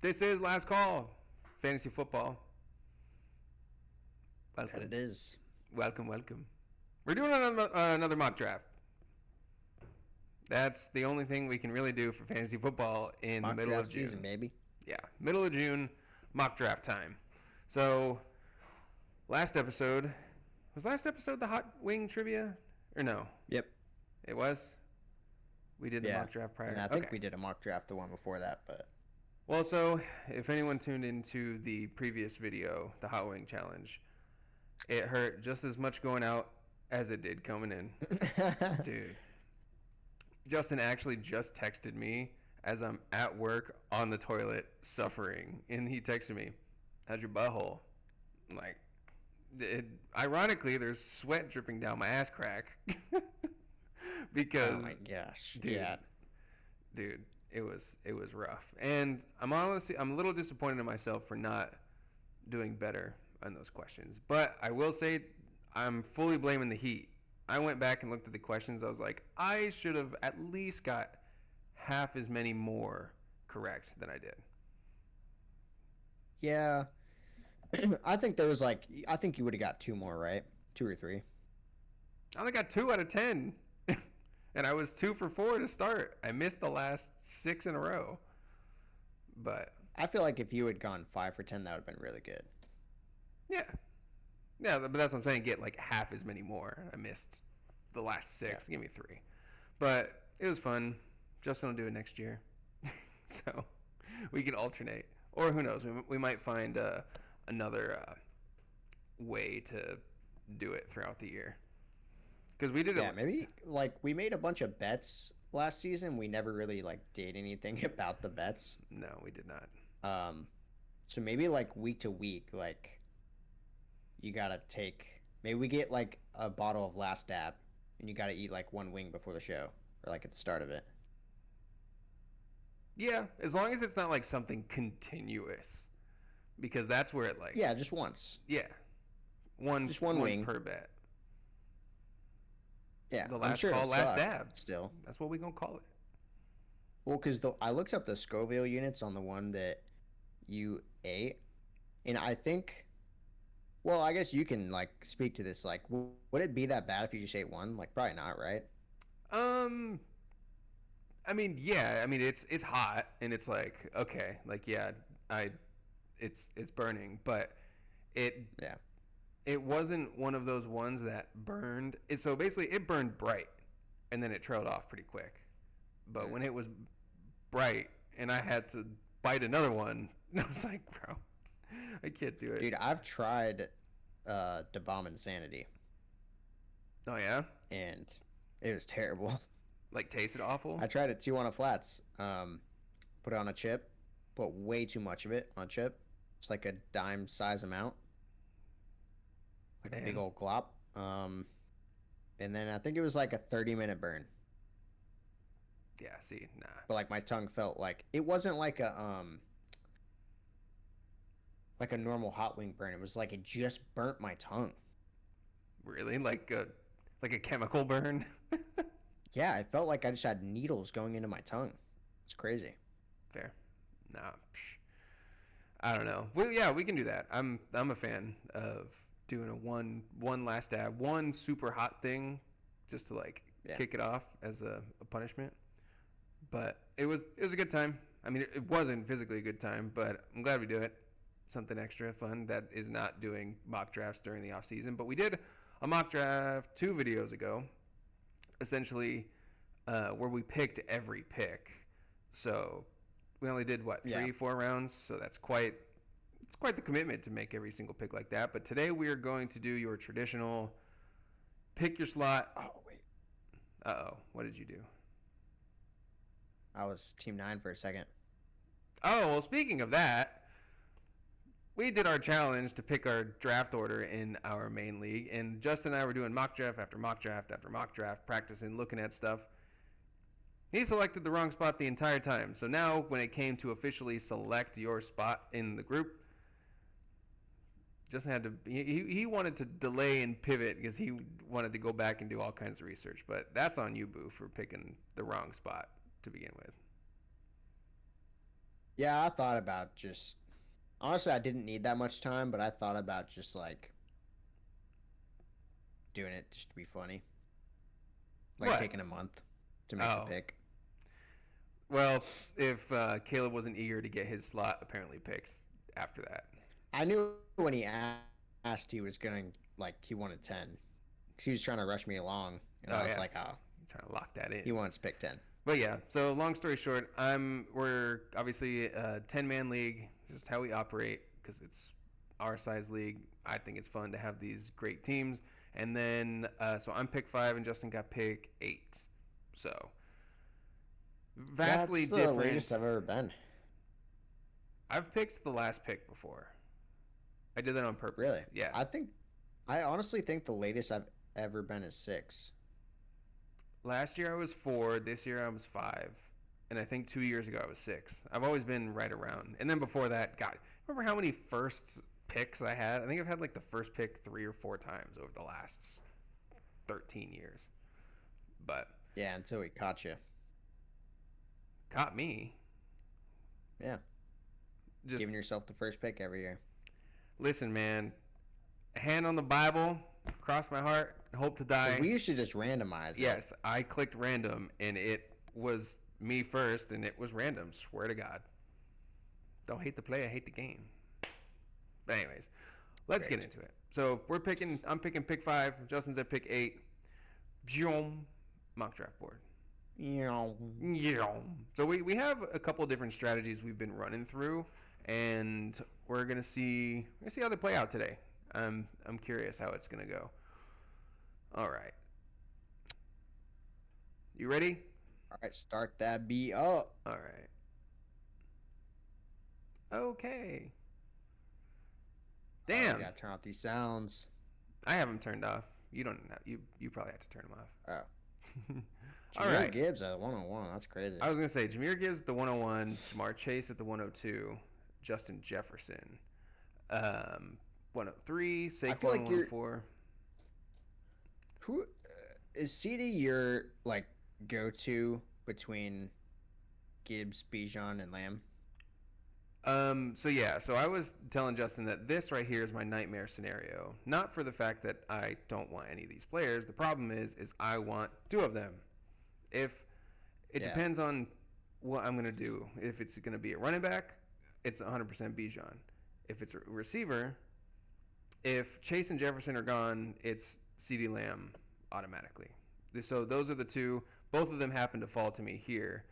This is Last Call, fantasy football. That Welcome, it is. welcome. We're doing another mock draft. That's the only thing we can really do for fantasy football in the Mock middle of draft season, June. baby. Yeah, middle of June, mock draft time. So, last episode was the hot wing trivia or no? Yep. It was. We did the Yeah. mock draft prior. And I think Okay. we did a mock draft the one before that, but Well, so if anyone tuned into the previous video, the hot wing challenge, it hurt just as much going out as it did coming in. Dude. Justin actually just texted me as I'm at work on the toilet suffering. And he texted me, "How's your butthole?" I'm like, ironically, there's sweat dripping down my ass crack. Because, oh my gosh. dude, Yeah. dude, it was rough. And I'm a little disappointed in myself for not doing better on those questions. But I will say I'm fully blaming the heat. I went back and looked at the questions. I was like, I should have at least got half as many more correct than I did. Yeah. I think I think you would have got two more, right? Two or three. I only got 2 out of 10. And I was 2 for 4 to start. I missed the last 6 in a row. But I feel like if you had gone 5 for 10, that would have been really good. yeah. Yeah, but that's what I'm saying. Get like half as many more. I missed the last 6. Yeah. Give me 3. But it was fun. Justin will do it next year. So we can alternate. Or who knows? We might find another way to do it throughout the year. Because we did Yeah, it. maybe like we made a bunch of bets last season. We never really like did anything about the bets. No, we did not. So maybe like week to week, like you gotta take. Maybe we get like a bottle of Last Dab, and you gotta eat like one wing before the show, or like at the start of it. Yeah, as long as it's not like something continuous. Because that's where it like. Yeah, just once. Yeah. Just one once wing. per bet. Yeah, The I'm last sure call, it'll last suck dab. still. That's what we gonna call it. Well, because I looked up the Scoville units on the one that you ate, and I think. Well, I guess you can like speak to this. Like, would it be that bad if you just ate one? Like, probably not, right? Um, I mean, yeah. I mean, it's hot and it's like okay, like yeah, it's burning, but it Yeah. it wasn't one of those ones that burned. So basically, it burned bright, and then it trailed off pretty quick. But when it was bright, and I had to bite another one, I was like, bro, I can't do it. Dude, I've tried Da Bomb Insanity, Oh yeah, and it was terrible. like tasted awful. I tried it Tijuana Flats. Put it on a chip, put way too much of it on a chip. It's like a dime size amount, like a big Man. old glop. And then I think it was like a 30-minute burn. Yeah, see, nah. But like my tongue felt like it wasn't like a normal hot wing burn. It was like it just burnt my tongue. Really? Like a chemical burn? Yeah, I felt like I just had needles going into my tongue. It's crazy. Fair. Nah. Psh. I don't know. Well, yeah, we can do that. I'm a fan of doing a one last dab, one super hot thing, just to like Yeah. kick it off as a punishment. But it was a good time. I mean, it wasn't physically a good time, but I'm glad we do it. Something extra fun that is not doing mock drafts during the off season. But we did a mock draft 2 videos ago, essentially where we picked every pick. So we only did what 3-4 rounds. So that's quite the commitment to make every single pick like that. But today we are going to do your traditional pick your slot. Oh wait, What did you do? I was Team 9 for a second. Oh, well, speaking of that, we did our challenge to pick our draft order in our main league, and Justin and I were doing mock draft after mock draft after mock draft, practicing, looking at stuff. He selected the wrong spot the entire time. So now, when it came to officially select your spot in the group, Justin had to. He wanted to delay and pivot because he wanted to go back and do all kinds of research. But that's on you, Boo, for picking the wrong spot to begin with. Yeah, I thought about just honestly, I didn't need that much time, but I thought about just like doing it just to be funny, like What? taking a month to make the Oh, pick. well, if Caleb wasn't eager to get his slot apparently picks after that. I knew when he asked, he was going like he wanted 10 because he was trying to rush me along, and Oh I was yeah, like, oh, trying to lock that he in. wants to pick 10. But yeah, so long story short, we're obviously a 10-man league, just how we operate because it's our size league. I think it's fun to have these great teams. And then so I'm pick 5 and Justin got pick 8. So vastly That's the different. latest I've ever been. I've picked the last pick before. I did that on purpose. Really? Yeah. I honestly think the latest I've ever been is 6. Last year I was 4. This year I was 5. And I think 2 years ago I was 6. I've always been right around. And then before that, God, remember how many first picks I had? I think I've had like the first pick 3 or 4 times over the last 13 years. But Yeah, until we caught you. caught me. Yeah, Just giving yourself the first pick every year. listen, man. Hand on the Bible, cross my heart, hope to die. We should just randomize it. Yes, I clicked random and it was me first and it was random. Swear to God. Don't hate the play, I hate the game. But anyways, let's Great. get into it. So I'm picking pick 5. Justin's at pick 8. Boom. Mock draft board. Yeah. Yeah. So we have a couple different strategies we've been running through, and we're gonna see how they play out today. I'm curious how it's gonna go. All right. You ready? All right, start that B up. All right. Okay. Damn. You gotta turn off these sounds. I have them turned off. You don't have, you probably have to turn them off. Oh. All Jameer right. Gibbs at 101. That's crazy. I was going to say Jameer Gibbs at the 101, Jamar Chase at the 102, Justin Jefferson 103, Saquon like 104. Who is CD your like go-to between Gibbs, Bijan, and Lamb? So I was telling Justin that this right here is my nightmare scenario. Not for the fact that I don't want any of these players. The problem is I want 2 of them. If it depends on what I'm gonna do. If it's gonna be a running back, it's 100% Bijan. If it's a receiver, if Chase and Jefferson are gone, it's CeeDee Lamb automatically. So those are the 2. Both of them happen to fall to me here.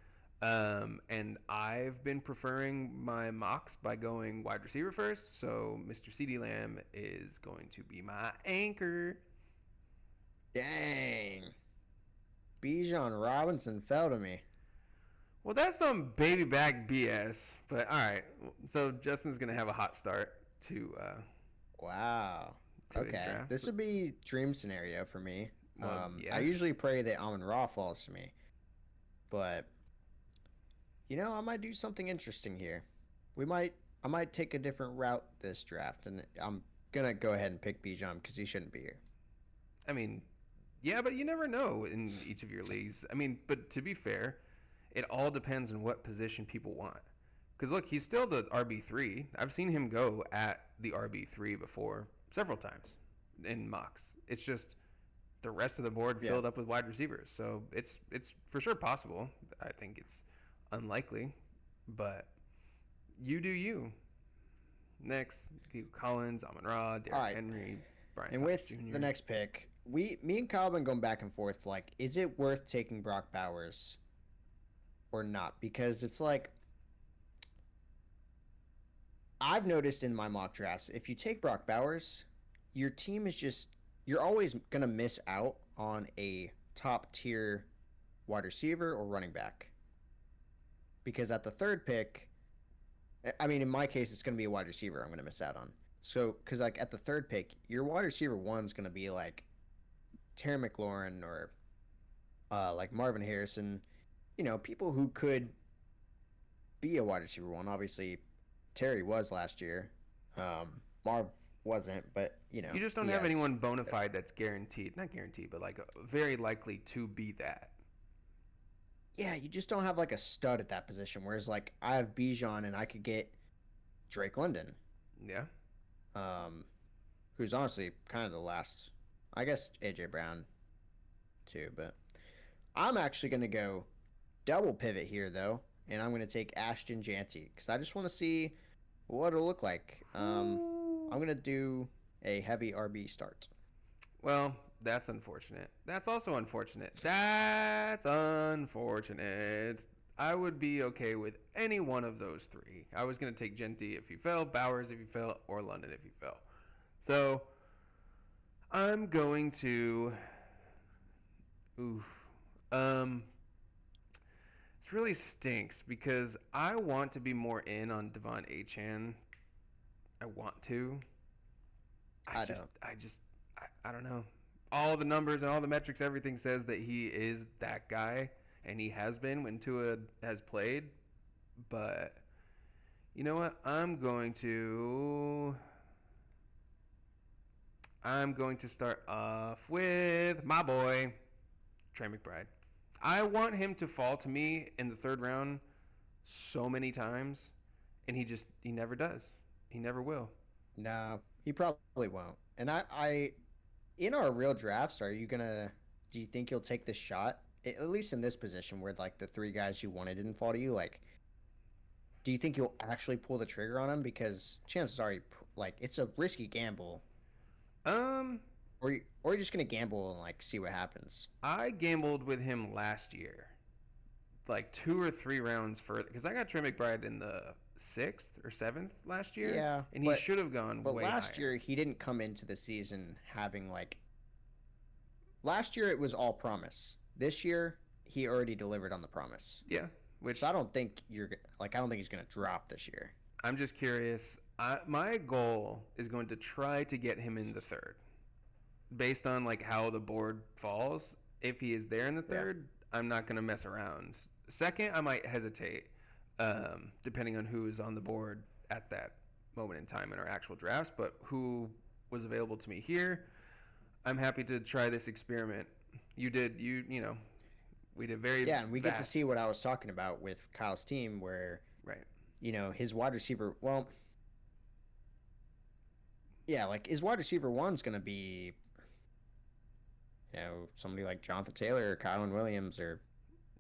And I've been preferring my mocks by going wide receiver first. So Mr. CeeDee Lamb is going to be my anchor. Dang. Bijan Robinson fell to me. Well, that's some baby back BS. But all right. So Justin's going to have a hot start to Wow. his Okay. draft. This would be dream scenario for me. Well, yeah. I usually pray that Amon-Ra falls to me. But I might do something interesting here. I might take a different route this draft, and I'm gonna go ahead and pick Bijan because he shouldn't be here. I mean, yeah, but you never know in each of your leagues. I mean, but to be fair, it all depends on what position people want. Because look, he's still the RB3. I've seen him go at the RB3 before several times in mocks. It's just the rest of the board filled up with wide receivers. So it's for sure possible. I think it's unlikely, but you do you. Next, Collins, Amon-Ra, Derrick Henry, Brian And Thomas with Jr. the next pick, me and Kyle have been going back and forth. Like, is it worth taking Brock Bowers or not? Because it's like I've noticed in my mock drafts, if you take Brock Bowers, your team is just you're always gonna miss out on a top tier wide receiver or running back. Because at the 3rd pick, I mean, in my case, it's going to be a wide receiver I'm going to miss out on. So, because like at the 3rd pick, your wide receiver 1's going to be like Terry McLaurin or like Marvin Harrison, people who could be a wide receiver 1. Obviously, Terry was last year. Marv wasn't, but you just don't have anyone bona fide that's guaranteed, not guaranteed, but like very likely to be that. yeah, you just don't have like a stud at that position. Whereas like I have Bijan and I could get Drake London, Yeah. um, who's honestly kind of the last. I guess AJ Brown too, but I'm actually gonna go double pivot here though, and I'm gonna take Ashton Janty because I just want to see what it'll look like. I'm gonna do a heavy RB start. Well, that's unfortunate. That's also unfortunate. That's unfortunate. I would be okay with any one of those three. I was going to take Genty if he fell, Bowers if he fell, or London if he fell. So I'm going to. Oof. Um, This really stinks because I want to be more in on Devon Achan. I want to. I don't know. All the numbers and all the metrics, everything says that he is that guy, and he has been when Tua has played. But you know what? I'm going to start off with my boy, Trey McBride. I want him to fall to me in the third round so many times, and he never does. He never will. No, he probably won't. And I in our real drafts, do you think you'll take this shot? At least in this position where like the three guys you wanted didn't fall to you, like, do you think you'll actually pull the trigger on him? Because chances are, like, it's a risky gamble. Um, or you're just gonna gamble and like see what happens. I gambled with him last year, like 2 or 3 rounds further, because I got Trey McBride in the 6th or 7th last year. Yeah, and he should have gone. But way last higher. year he didn't come into the season having like. Last year it was all promise. This year he already delivered on the promise. Yeah, which so I don't think I don't think he's gonna drop this year. I'm just curious. My goal is going to try to get him in the third, based on like how the board falls. If he is there in the third, I'm not going to mess around. Second, I might hesitate, depending on who is on the board at that moment in time in our actual drafts. But who was available to me here, I'm happy to try this experiment. We did very and we get to see what I was talking about with Kyle's team, where his wide receiver. Well, yeah, like his wide receiver one's going to be. Somebody like Jonathan Taylor or Kylan Williams or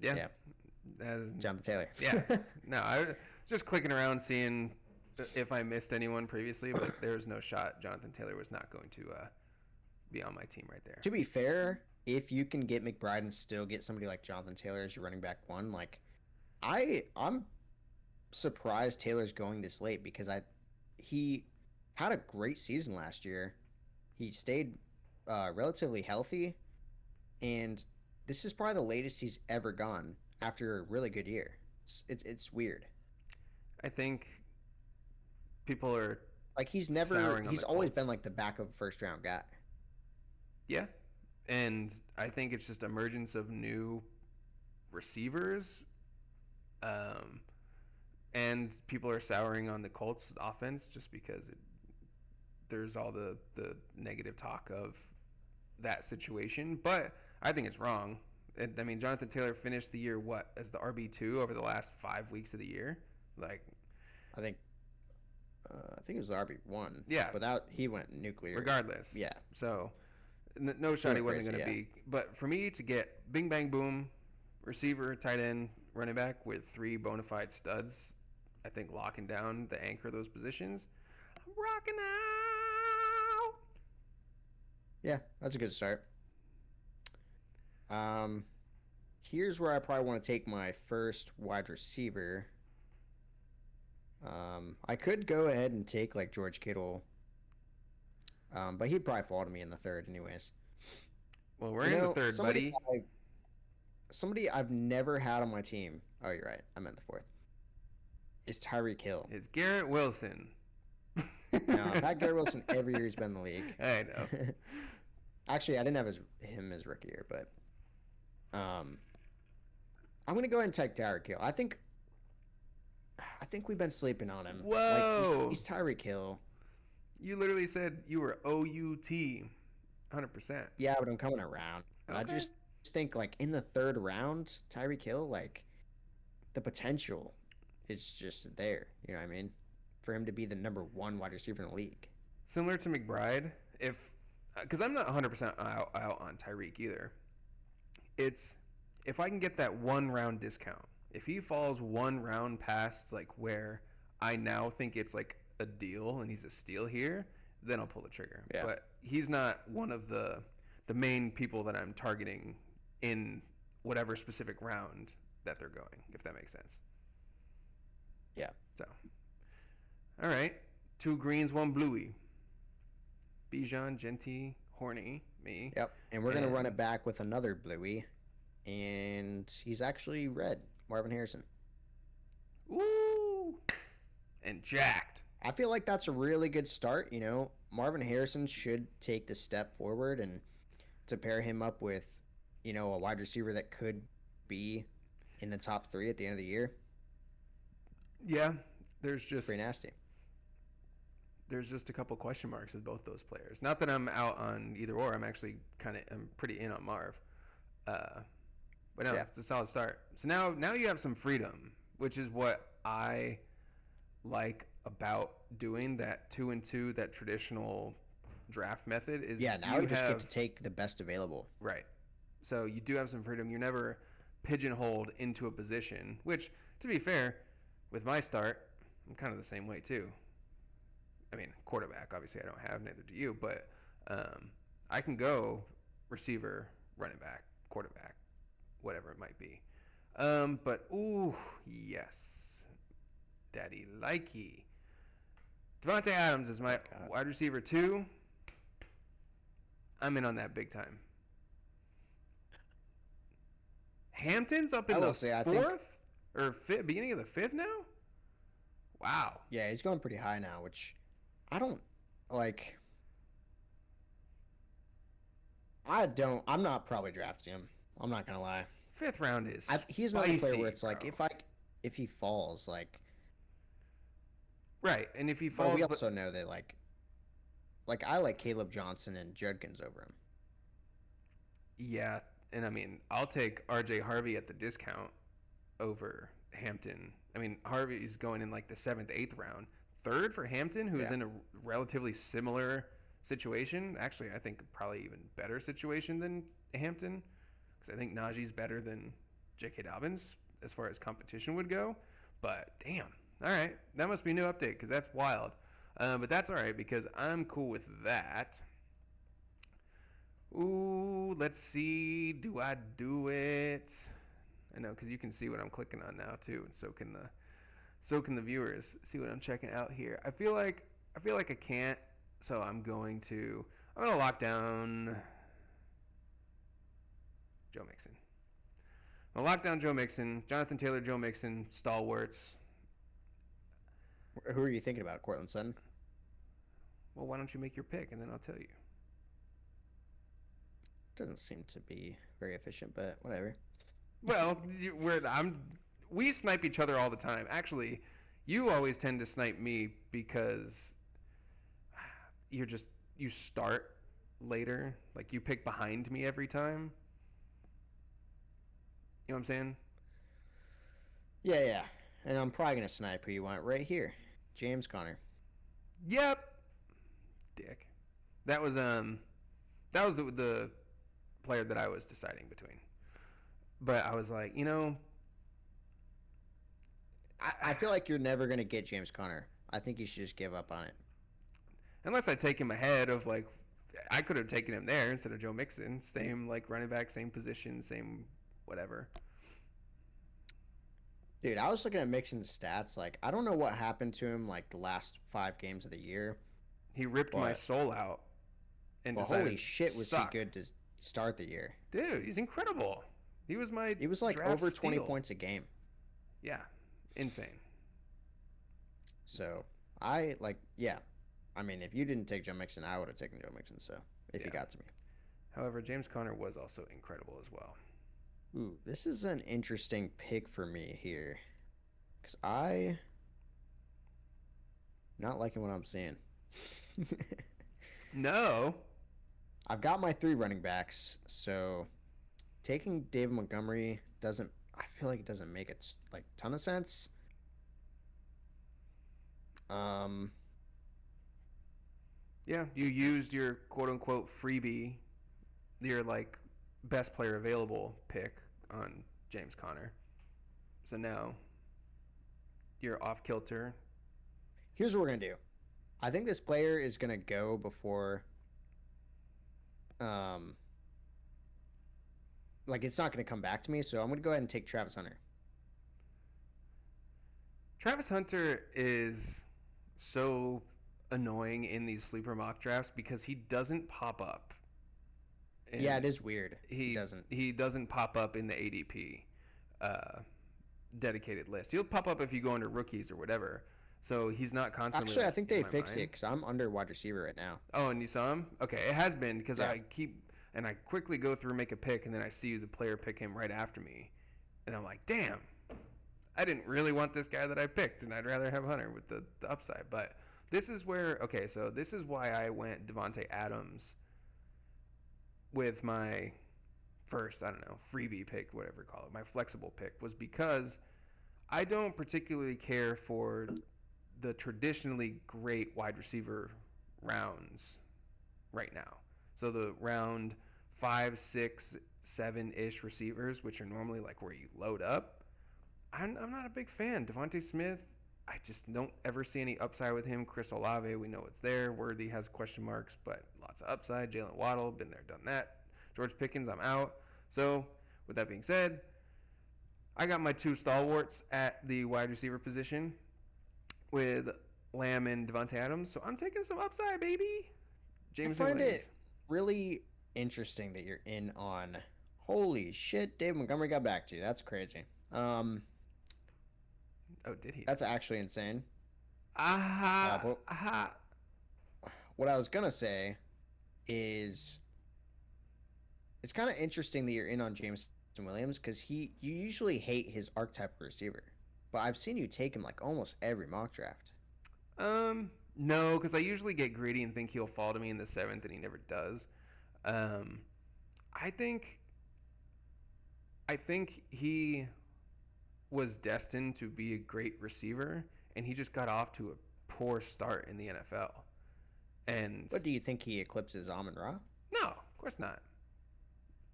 Jonathan Taylor. Yeah. No, I was just clicking around seeing if I missed anyone previously, but there was no shot. Jonathan Taylor was not going to be on my team right there. To be fair, if you can get McBride and still get somebody like Jonathan Taylor as your running back one, like I'm surprised Taylor's going this late because he had a great season last year. He stayed relatively healthy, and this is probably the latest he's ever gone after a really good year. It's weird. I think people are like he's always been like the back of first round guy. Yeah, and I think it's just emergence of new receivers, and people are souring on the Colts offense just because there's all the negative talk of that situation. But I think it's wrong. I mean, Jonathan Taylor finished the year as the RB2 over the last 5 weeks of the year. Like, I think it was the RB1. Yeah, but he went nuclear. Regardless. Yeah. So no shot he wasn't going to be. But for me to get bing bang boom, receiver, tight end, running back with 3 bona fide studs, I think locking down the anchor of those positions, I'm rocking out. Yeah, that's a good start. Here's where I probably want to take my first wide receiver. I could go ahead and take like George Kittle, but he'd probably fall to me in the third anyways. Well, we're in the third, buddy. Somebody I've never had on my team. Oh, you're right. I meant the fourth. Is Tyreek Hill. It's Garrett Wilson. No, I've had Garrett Wilson every year he's been in the league. I know. Actually, I didn't have him his rookie year, but I'm going to go ahead and take Tyreek Hill. I think we've been sleeping on him. Whoa. Like, he's Tyreek Hill. You literally said you were OUT 100%. Yeah, but I'm coming around. Okay. think like in the third round, Tyreek Hill, like the potential is just there. You know what I mean? For him to be the number one wide receiver in the league. Similar to McBride, because I'm not 100% out on Tyreek either. It's if I can get that 1 round discount. If he falls 1 round past like where I now think it's like a deal and he's a steal here, then I'll pull the trigger. Yeah. But he's not one of the main people that I'm targeting in whatever specific round that they're going, if that makes sense. Yeah. So, all right, 2 greens, 1 bluey. Bijan, Genty, Horny, me. Yep. And we're gonna run it back with another bluey, and he's actually red. Marvin Harrison. Ooh, and jacked. I feel like that's a really good start. You know, Marvin Harrison should take the step forward, and to pair him up with, you know, a wide receiver that could be in the top 3 at the end of the year. Yeah, there's just pretty nasty. There's just a couple question marks with both those players. Not that I'm out on either or. I'm pretty in on Marv. But no, yeah. It's a solid start. So now you have some freedom, which is what I like about doing that 2-2, that traditional draft method. Is now you just get to take the best available. Right. So you do have some freedom. You're never pigeonholed into a position, which, to be fair, with my start, I'm kind of the same way too. I mean, quarterback, obviously I don't have, neither do you, but I can go receiver, running back, quarterback, whatever it might be. But, ooh, yes. Daddy likey. Devontae Adams is my wide receiver 2. I'm in on that big time. Hampton's up in the 4th or 5th, beginning of the 5th now? Wow. Yeah, he's going pretty high now, which I don't like. I'm not probably drafting him. I'm not gonna lie. 5th round is. He's not a player where it's like if he falls, like. Right, and if he falls, but we also know that like I like Caleb Johnson and Judkins over him. Yeah, and I mean I'll take R.J. Harvey at the discount over Hampton. I mean Harvey's going in like the 7th, 8th round. 3rd for Hampton, who is in a relatively similar situation. Actually, I think probably even better situation than Hampton, because I think Najee's better than J.K. Dobbins as far as competition would go. But damn, all right, that must be a new update because that's wild. But that's all right because I'm cool with that. Ooh, let's see. Do I do it? I know because you can see what I'm clicking on now too, and so can the viewers see what I'm checking out here. I feel like I can't, so I'm gonna lock down Joe Mixon. I'm gonna lock down Joe Mixon, Jonathan Taylor, Joe Mixon, stalwarts. Who are you thinking about, Cortland Sutton? Well, why don't you make your pick and then I'll tell you. Doesn't seem to be very efficient, but whatever. Well, we snipe each other all the time. Actually, you always tend to snipe me because you start later. Like you pick behind me every time. You know what I'm saying? Yeah. And I'm probably gonna snipe who you want right here, James Conner. Yep. Dick. That was the player that I was deciding between. But I was like, I feel like you're never going to get James Conner. I think you should just give up on it. Unless I take him ahead of, like, I could have taken him there instead of Joe Mixon. Same, like, running back, same position, same whatever. Dude, I was looking at Mixon's stats. Like, I don't know what happened to him, like, the last 5 games of the year. He ripped my soul out. And holy shit, was he good to start the year. Dude, he's incredible. He was like over 20 points a game. Yeah. Insane. So, I mean, if you didn't take Joe Mixon, I would have taken Joe Mixon, so, if he got to me. However, James Conner was also incredible as well. Ooh, this is an interesting pick for me here. Because I not liking what I'm seeing. No. I've got my 3 running backs, so taking David Montgomery doesn't. I feel like it doesn't make it like ton of sense. Yeah, you used your quote unquote freebie, your like best player available pick on James Conner. So now you're off kilter. Here's what we're gonna do. I think this player is gonna go before. Um, like it's not gonna come back to me, so I'm gonna go ahead and take Travis Hunter. Travis Hunter is so annoying in these sleeper mock drafts because he doesn't pop up. Yeah, it is weird. He doesn't. He doesn't pop up in the ADP dedicated list. He'll pop up if you go under rookies or whatever. So he's not constantly. Actually, I think they fixed it because I'm under wide receiver right now. Oh, and you saw him? Okay, it has been because Yeah. I quickly go through, make a pick, and then I see the player pick him right after me, and I'm like, damn, I didn't really want this guy that I picked, and I'd rather have Hunter with the upside. But this is where, okay, so this is why I went Devontae Adams with my first, I don't know, freebie pick, whatever you call it, my flexible pick, was because I don't particularly care for the traditionally great wide receiver rounds right now. So the round 5, 6, 7-ish receivers, which are normally like where you load up, I'm not a big fan. Devontae Smith, I just don't ever see any upside with him. Chris Olave, we know it's there. Worthy has question marks, but lots of upside. Jalen Waddle, been there, done that. George Pickens, I'm out. So with that being said, I got my two stalwarts at the wide receiver position with Lamb and Devontae Adams. So I'm taking some upside, baby. James I find Williams. it really interesting that you're in on. Holy shit, David Montgomery got back to you. That's crazy. Oh, did he? That's actually insane. Aha. What I was gonna say is, it's kind of interesting that you're in on Jameson Williams because you usually hate his archetype receiver, but I've seen you take him like almost every mock draft. No, because I usually get greedy and think he'll fall to me in the 7th, and he never does. I think he was destined to be a great receiver, and he just got off to a poor start in the NFL. And But do you think he eclipses Amon-Ra? no, of course not.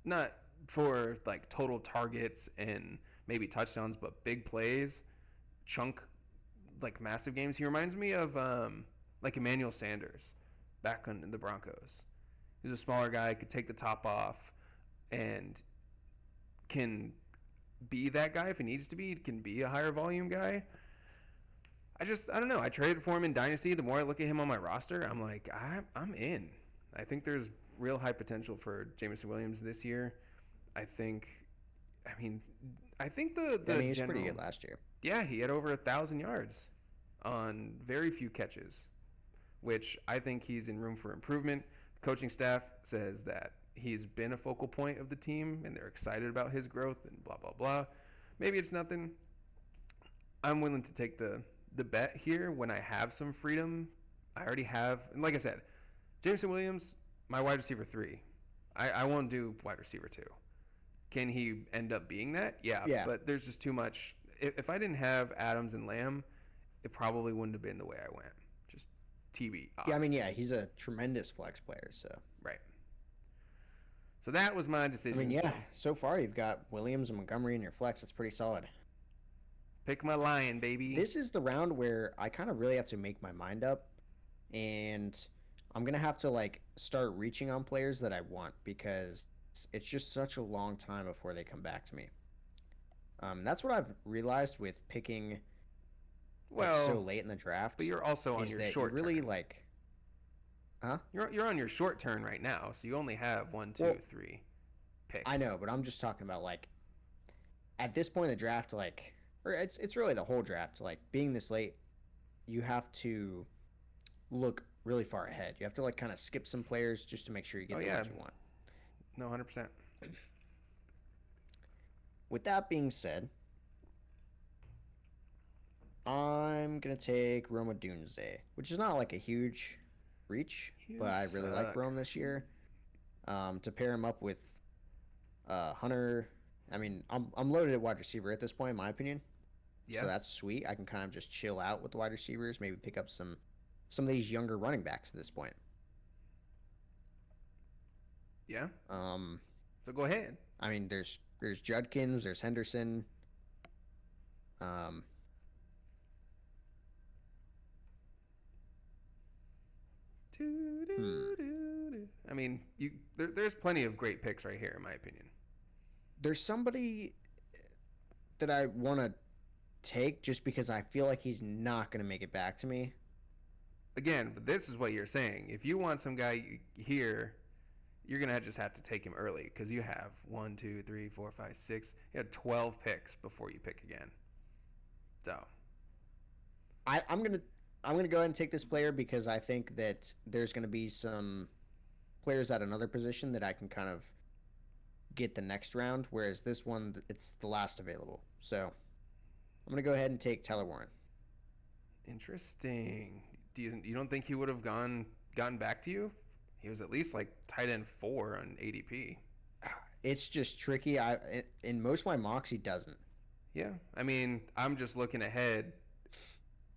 Not for like total targets and maybe touchdowns, but big plays, chunk, like massive games. He reminds me of like Emmanuel Sanders back in the Broncos. He's a smaller guy, could take the top off, and can be that guy if he needs to be. Can be a higher volume guy. I don't know. I traded for him in Dynasty. The more I look at him on my roster, I'm like, I'm in. I think there's real high potential for Jameson Williams this year. I think the he was pretty good last year. Yeah, he had over 1,000 yards on very few catches, which I think he's in room for improvement. The coaching staff says that he's been a focal point of the team, and they're excited about his growth and blah, blah, blah. Maybe it's nothing. I'm willing to take the bet here when I have some freedom. I already have, and like I said, Jameson Williams, my wide receiver 3. I won't do wide receiver 2. Can he end up being that? Yeah. But there's just too much. If I didn't have Adams and Lamb, it probably wouldn't have been the way I went. Just TB. Yeah, he's a tremendous flex player, so. Right. So that was my decision. So far you've got Williams and Montgomery in your flex. That's pretty solid. Pick my lion, baby. This is the round where I kind of really have to make my mind up, and I'm going to have to like start reaching on players that I want because it's just such a long time before they come back to me. That's what I've realized with picking so late in the draft. But you're also on your short really turn. like, huh? You're on your short turn right now, so you only have 1, 2, 3 picks. I know, but I'm just talking about like at this point in the draft, like, or it's really the whole draft. Like being this late, you have to look really far ahead. You have to like kind of skip some players just to make sure you get the ones you want. No, 100%. With that being said, I'm going to take Roma Doomsday, which is not like a huge reach, but I really like Rome this year. To pair him up with Hunter. I mean, I'm loaded at wide receiver at this point, in my opinion. So Yeah, that's sweet. I can kind of just chill out with the wide receivers, maybe pick up some of these younger running backs at this point. yeah. Um, So go ahead. I mean, there's Judkins, there's Henderson. Um, hmm. I mean, there's plenty of great picks right here, in my opinion. There's somebody that I want to take just because I feel like he's not going to make it back to me. Again, but this is what you're saying. If you want some guy here, you're gonna just have to take him early because you have 1, 2, 3, 4, 5, 6. You have 12 picks before you pick again. So I'm gonna go ahead and take this player because I think that there's gonna be some players at another position that I can kind of get the next round, whereas this one it's the last available. So I'm gonna go ahead and take Tyler Warren. interesting. You don't think he would have gotten back to you? He was at least like tight end 4 on ADP. It's just tricky. In most of my mocks he doesn't. Yeah, I mean, I'm just looking ahead.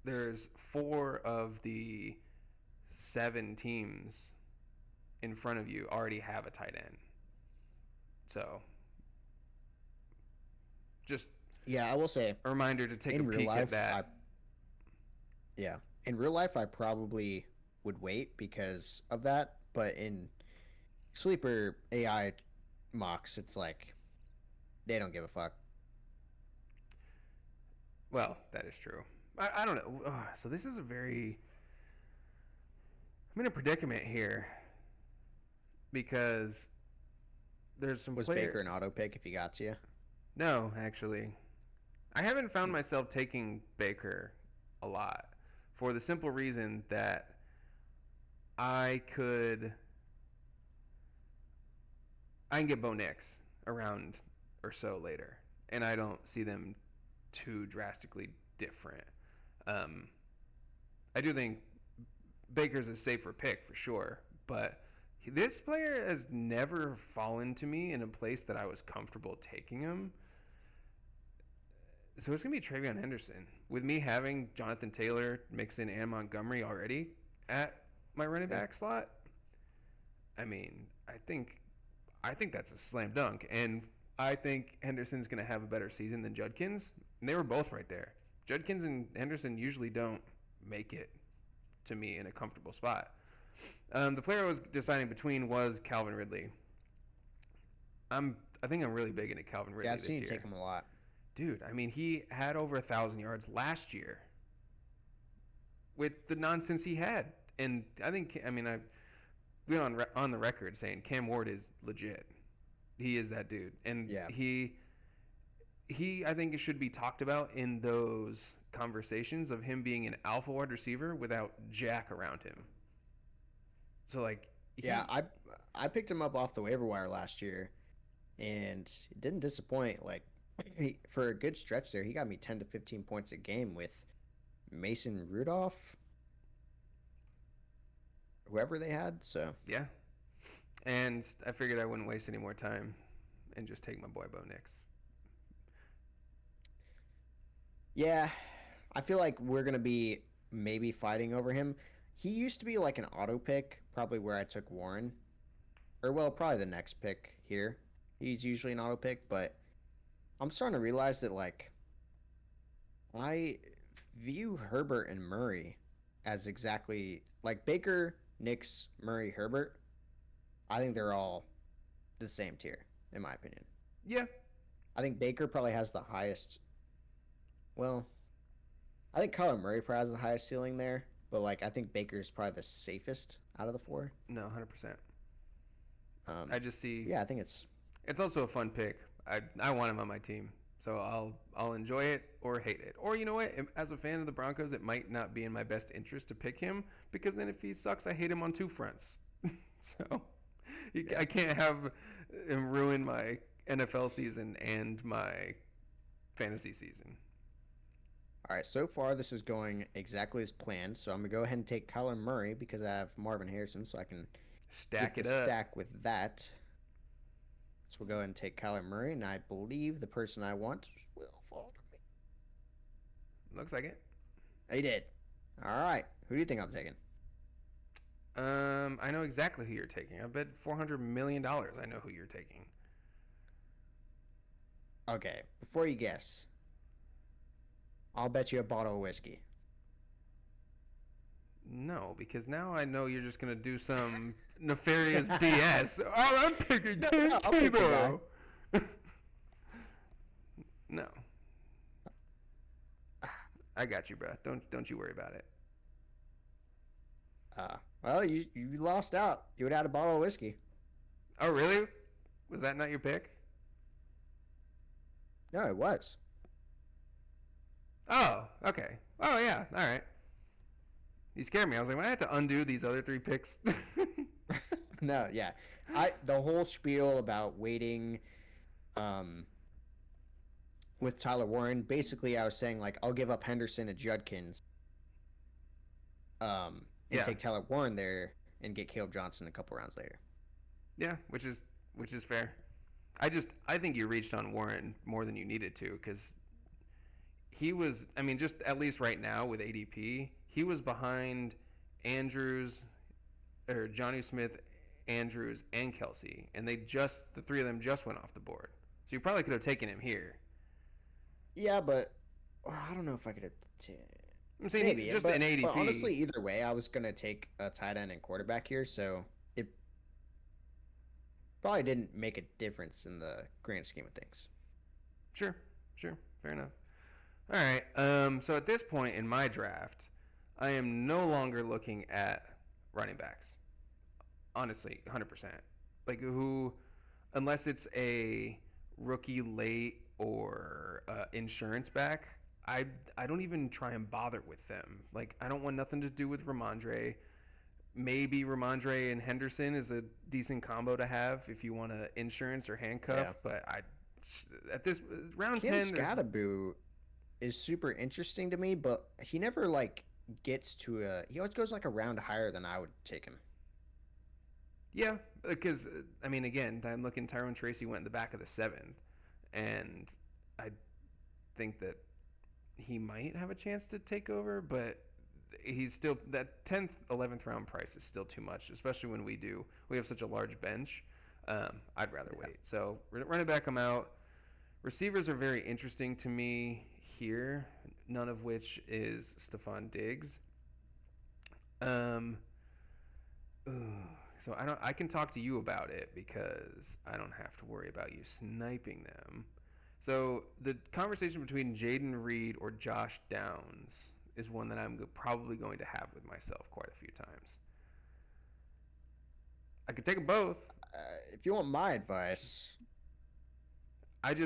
There's 4 of the 7 teams in front of you already have a tight end. So, just Yeah, I will say a reminder to take a in real peek life, at that. yeah, in real life I probably would wait because of that, but in sleeper AI mocks, it's like they don't give a fuck. Well, that is true. I don't know. So this is a very. I'm in a predicament here because there's some Was players. Baker an auto pick if he got to you? No, actually, I haven't found myself taking Baker a lot for the simple reason that I can get Bo Nix around or so later, and I don't see them too drastically different. Um, I do think Baker's a safer pick for sure, but this player has never fallen to me in a place that I was comfortable taking him. So it's gonna be Travion Henderson with me having Jonathan Taylor, Mixon, and Montgomery already at my running back slot. I mean, I think that's a slam dunk, and I think Henderson's gonna have a better season than Judkins. And they were both right there. Judkins and Henderson usually don't make it to me in a comfortable spot. The player I was deciding between was Calvin Ridley. I think I'm really big into Calvin Ridley I've this seen year. you take him a lot. Dude, I mean, he had over 1,000 yards last year with the nonsense he had, and I've been on the record saying Cam Ward is legit. He is that dude, and Yeah. he I think it should be talked about in those conversations of him being an alpha wide receiver without Jack around him. So like, Yeah, I picked him up off the waiver wire last year, and it didn't disappoint. Like for a good stretch there, he got me 10 to 15 points a game with Mason Rudolph, whoever they had. So yeah, and I figured I wouldn't waste any more time and just take my boy Bo Nix. yeah, I feel like we're gonna be maybe fighting over him. He used to be like an auto pick, probably where I took Warren, or well, probably the next pick here. He's usually an auto pick, but I'm starting to realize that like I view Herbert and Murray as exactly like Baker, Nix, Murray, Herbert. I think they're all the same tier, in my opinion. Yeah, I think Baker probably has the highest. Well, I think Kyler Murray probably has the highest ceiling there, but like I think Baker's probably the safest out of the 4. no, 100%. Um, I just see. yeah, I think it's It's also a fun pick. I want him on my team, so I'll enjoy it or hate it. Or you know what? As a fan of the Broncos, it might not be in my best interest to pick him because then if he sucks, I hate him on 2 fronts. So I can't have him ruin my NFL season and my fantasy season. all right. So far, this is going exactly as planned. So I'm gonna go ahead and take Kyler Murray because I have Marvin Harrison, so I can Stack get it the up. stack with that. So we'll go ahead and take Kyler Murray, and I believe the person I want will fall to me. Looks like it. He did. All right. Who do you think I'm taking? I know exactly who you're taking. I bet $400 million I know who you're taking. Okay. Before you guess, I'll bet you a bottle of whiskey. No, because now I know you're just going to do some nefarious BS. Oh, I'm picking Tim I'll pick the Tebow. No. I got you, bro. Don't you worry about it. Well, you lost out. You would have had a bottle of whiskey. Oh, really? Was that not your pick? No, it was. Oh, okay. Oh, yeah. All right. You scared me. I was like, I have to undo these other 3 picks. No, yeah. The whole spiel about waiting with Tyler Warren, basically I was saying like I'll give up Henderson and Judkins and take Tyler Warren there and get Caleb Johnson a couple rounds later. Yeah, which is fair. I think you reached on Warren more than you needed to, because he was, I mean, just at least right now with ADP, he was behind Andrews, or Jonnu Smith, Andrews, and Kelsey, and the 3 of them just went off the board. So you probably could have taken him here. Yeah, but I don't know if I could have. I'm saying maybe just but, an ADP. But honestly, either way, I was gonna take a tight end and quarterback here, so it probably didn't make a difference in the grand scheme of things. Sure, fair enough. All right. So at this point in my draft, I am no longer looking at running backs. Honestly, 100%. Like who, unless it's a rookie late or insurance back, I don't even try and bother with them. Like I don't want nothing to do with Ramondre. Maybe Ramondre and Henderson is a decent combo to have if you want to insurance or handcuff. Yeah. But at this round Kim 10, Scadaboo is super interesting to me, but he never like gets to he always goes like a round higher than I would take him. Yeah, because I mean, again, I'm looking. Tyrone Tracy went in the back of the 7th, and I think that he might have a chance to take over, but he's still, that 10th, 11th round price is still too much, especially when we have such a large bench. I'd rather wait. So running back, I'm out. Receivers are very interesting to me here, none of which is Stephon Diggs. So I can talk to you about it because I don't have to worry about you sniping them. So the conversation between Jaden Reed or Josh Downs is one that I'm probably going to have with myself quite a few times. I could take them both. If you want my advice, I've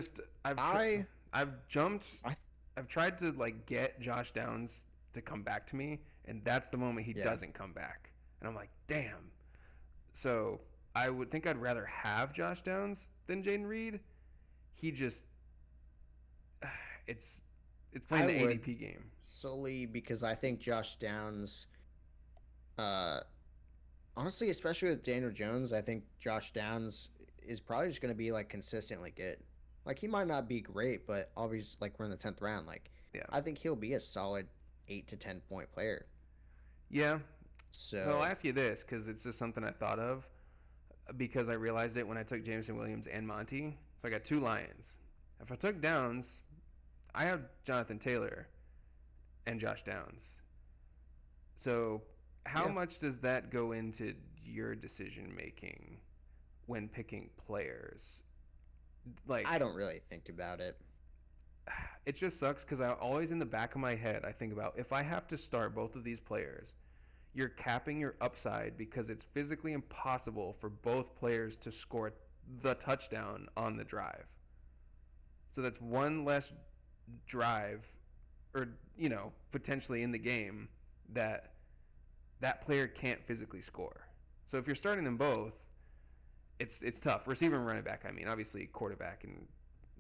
tried to like get Josh Downs to come back to me, and that's the moment he doesn't come back, and I'm like, damn. So I would think I'd rather have Josh Downs than Jaden Reed. He just, it's playing the ADP game solely because I think Josh Downs, honestly, especially with Daniel Jones, I think Josh Downs is probably just going to be like consistently good. Like he might not be great, but obviously, like we're in the 10th round. Like, I think he'll be a solid 8 to 10 point player. Yeah. So I'll ask you this, because it's just something I thought of, because I realized it when I took Jameson Williams and Monty. So I got 2 Lions. If I took Downs, I have Jonathan Taylor and Josh Downs. So how much does that go into your decision making when picking players? Like, I don't really think about it. It just sucks because I always, in the back of my head, I think about, if I have to start both of these players, you're capping your upside because it's physically impossible for both players to score the touchdown on the drive. So that's one less drive, or potentially in the game, that player can't physically score. So if you're starting them both, it's tough. Receiver and running back, I mean, obviously quarterback and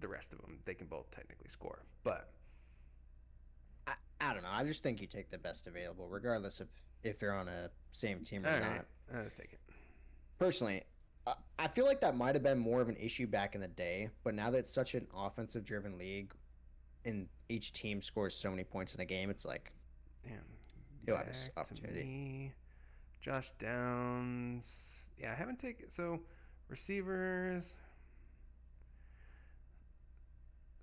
the rest of them, they can both technically score. But I don't know. I just think you take the best available, regardless of if they're on a same team or not. I'll just take it. Personally, I feel like that might have been more of an issue back in the day, but now that it's such an offensive-driven league, and each team scores so many points in a game, it's like Damn. he'll have this Back to opportunity. me. Josh Downs. Yeah, I haven't taken so receivers.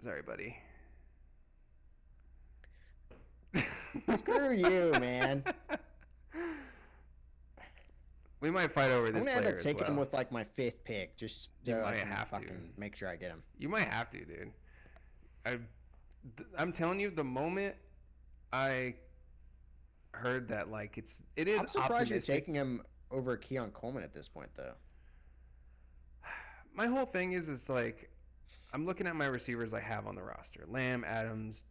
Sorry, buddy. Screw you, man. We might fight over I'm this gonna end player up as taking him well. with like my 5th pick, just You so I might can have to. fucking make sure I get him. You might have to, dude. I, I'm telling you, the moment I heard that, like it is I'm surprised optimistic. you're taking him over Keon Coleman at this point, though. My whole thing is like I'm looking at my receivers I have on the roster: Lamb, Adams,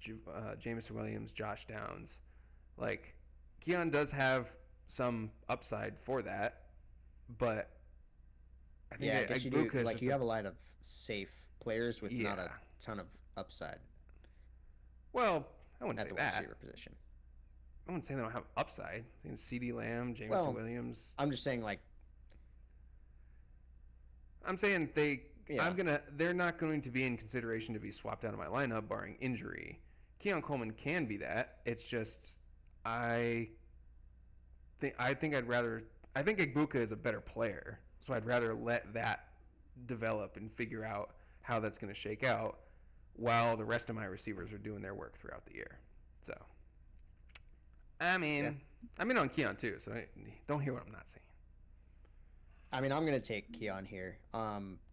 Jameson Williams, Josh Downs. Like Keon does have some upside for that, but I think Yeah, I guess you do. Igbokwe is Like just you have a lot of safe players with not a yeah. ton of upside Well, I wouldn't at say the that. receiver position. I wouldn't say they don't have upside. I think CeeDee Lamb, Jameson Well, Williams. I'm just saying, like, I'm saying yeah, they're not going to be in consideration to be swapped out of my lineup barring injury. Keon Coleman can be that. It's just I think I think Igbokwe is a better player, so I'd rather let that develop and figure out how that's going to shake out while the rest of my receivers are doing their work throughout the year. So, I mean, yeah. I'm in on Keon too, so don't hear what I'm not saying. I mean, I'm gonna take Keon here.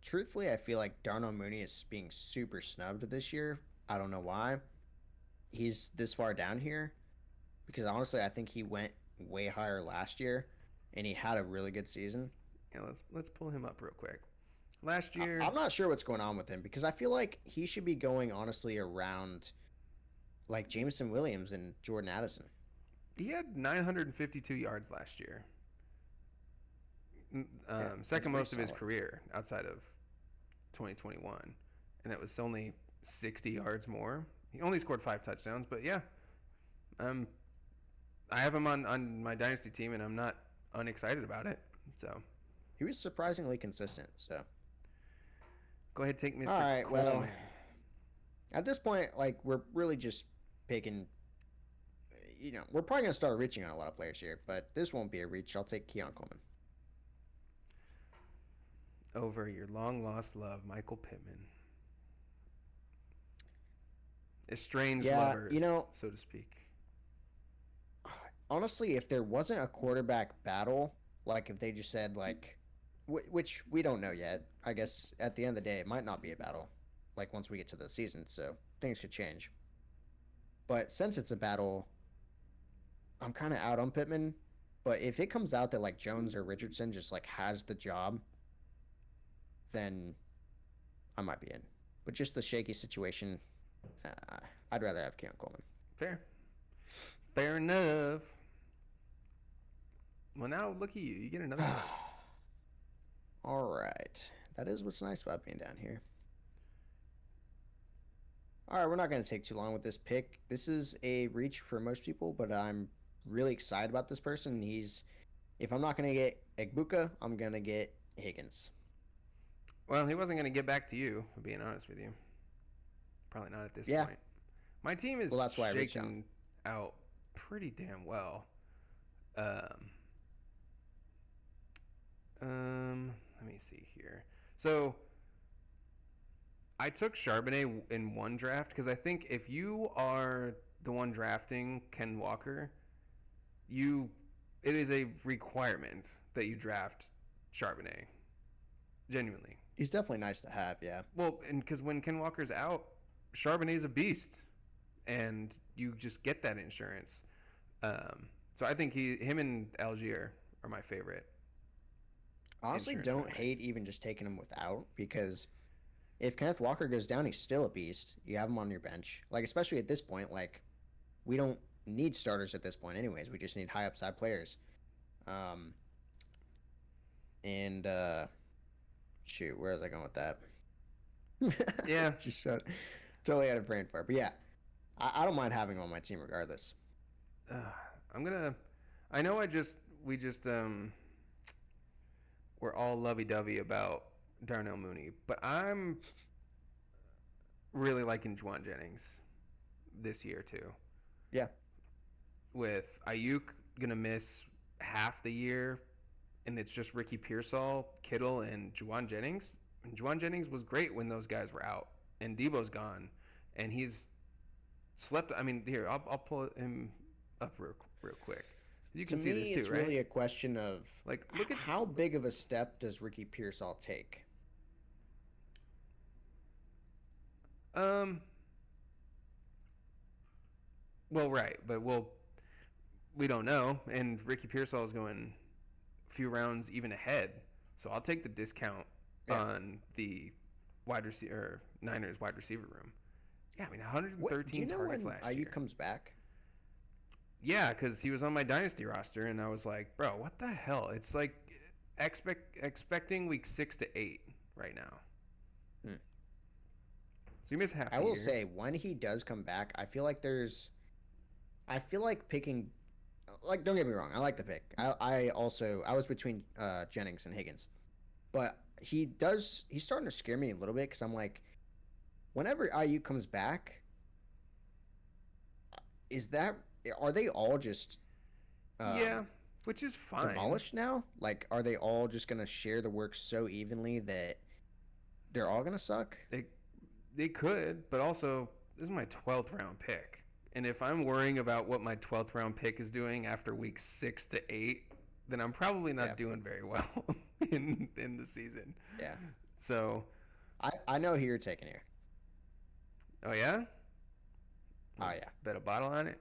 Truthfully, I feel like Darnell Mooney is being super snubbed this year. I don't know why he's this far down here, because honestly, I think he went way higher last year, and he had a really good season. Yeah, let's pull him up real quick. Last year, I'm not sure what's going on with him because I feel like he should be going honestly around like Jameson Williams and Jordan Addison. he had 952 yards last year. Yeah, Second most of his solid. career outside of 2021, and that was only 60 yards more. He only scored 5 touchdowns, but yeah, I have him on my dynasty team, and I'm not unexcited about it. So He was surprisingly consistent. So go ahead, take Mr. all right, well, Coleman. at this point, like we're really just picking. We're probably gonna start reaching on a lot of players here, but this won't be a reach. I'll take Keon Coleman. Over your long lost love, Michael Pittman. Estranged Yeah, lovers, so to speak. honestly, if there wasn't a quarterback battle, like if they just said like, which we don't know yet. I guess at the end of the day, it might not be a battle. Like once we get to the season, so things could change. But since it's a battle, I'm kind of out on Pittman. But if it comes out that like Jones or Richardson just like has the job, then I might be in. But just the shaky situation, I'd rather have Keon Coleman. Fair enough. Well, now look at you. You get another one. All right. That is what's nice about being down here. All right, we're not going to take too long with this pick. This is a reach for most people, but I'm really excited about this person. If I'm not going to get Igbokwe, I'm going to get Higgins. Well, he wasn't going to get back to you, for being honest with you. Probably not at this Yeah. point. My team is That's why I reached shaking out pretty damn well. Let me see here. So I took Charbonnet in one draft because I think if you are the one drafting Ken Walker, it is a requirement that you draft Charbonnet. Genuinely. He's definitely nice to have, yeah. Well, and because when Ken Walker's out, Charbonnet's a beast, and you just get that insurance. So I think him and Algier are my favorite. Honestly, insurance don't running hate backs. even just taking him without, because if Kenneth Walker goes down, he's still a beast. You have him on your bench. Like, especially at this point, like, we don't need starters at this point anyways. We just need high upside players. Shoot, where was I going with that? Yeah. Just totally out of brain fart. But yeah, I don't mind having him on my team regardless. I know we're we're all lovey-dovey about Darnell Mooney, but I'm really liking Juwan Jennings this year too. Yeah. With Ayuk gonna miss half the year, and it's just Ricky Pearsall, Kittle, and Juwan Jennings. And Juwan Jennings was great when those guys were out, and Debo's gone, and he's slept. I mean, here I'll pull him up real quick. You can To see me, this too, it's right? really a question of Like, look at how big of a step does Ricky Pearsall take? Well, right, but we don't know, and Ricky Pearsall is going a few rounds even ahead, so I'll take the discount on the wide receiver Niners wide receiver room. Yeah, I mean 113 targets last year. Ayuk comes back? Yeah, because he was on my dynasty roster, and I was like, bro, what the hell? It's like expecting week 6 to 8 right now. So you miss half. I will say, when he does come back, I feel like picking, like, don't get me wrong, I like the pick. I was between Jennings and Higgins, but he's starting to scare me a little bit because I'm like, whenever Ayuk comes back, are they all just which is fine, demolished now? Like, are they all just gonna share the work so evenly that they're all gonna suck? They could, but also this is my 12th round pick. And if I'm worrying about what my 12th round pick is doing after week 6 to 8, then I'm probably not doing very well in the season. Yeah. So I know who you're taking here. Oh yeah? Oh yeah. Bet a bottle on it.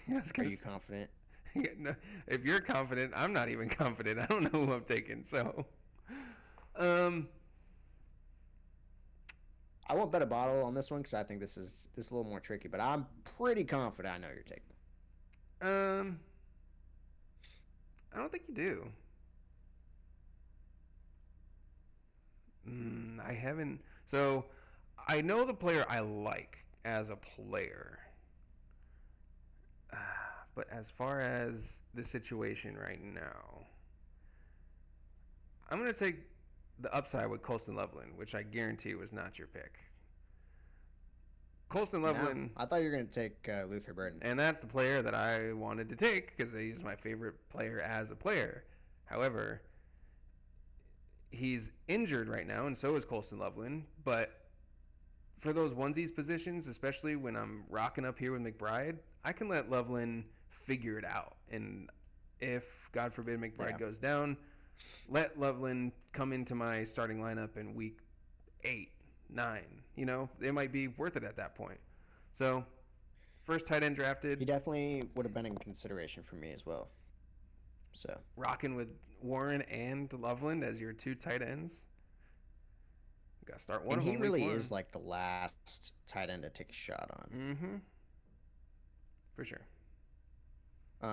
Are you confident? No, if you're confident, I'm not even confident. I don't know who I'm taking. So I won't bet a bottle on this one because I think this is a little more tricky, but I'm pretty confident I know you're taking. I don't think you do. I haven't. So I know the player I like as a player. But as far as the situation right now, I'm going to take the upside with Colston Loveland, which I guarantee was not your pick. Colston Loveland. No, I thought you were going to take Luther Burden. And that's the player that I wanted to take because he's my favorite player as a player. However, he's injured right now, and so is Colston Loveland. But for those onesies positions, especially when I'm rocking up here with McBride, I can let Loveland figure it out. And if, God forbid, McBride goes down, let Loveland come into my starting lineup in week 8, 9. You know, it might be worth it at that point. So, first tight end drafted. He definitely would have been in consideration for me as well. So rocking with Warren and Loveland as your 2 tight ends. You got to start one of them. And he really is like the last tight end to take a shot on. Mm-hmm. For sure.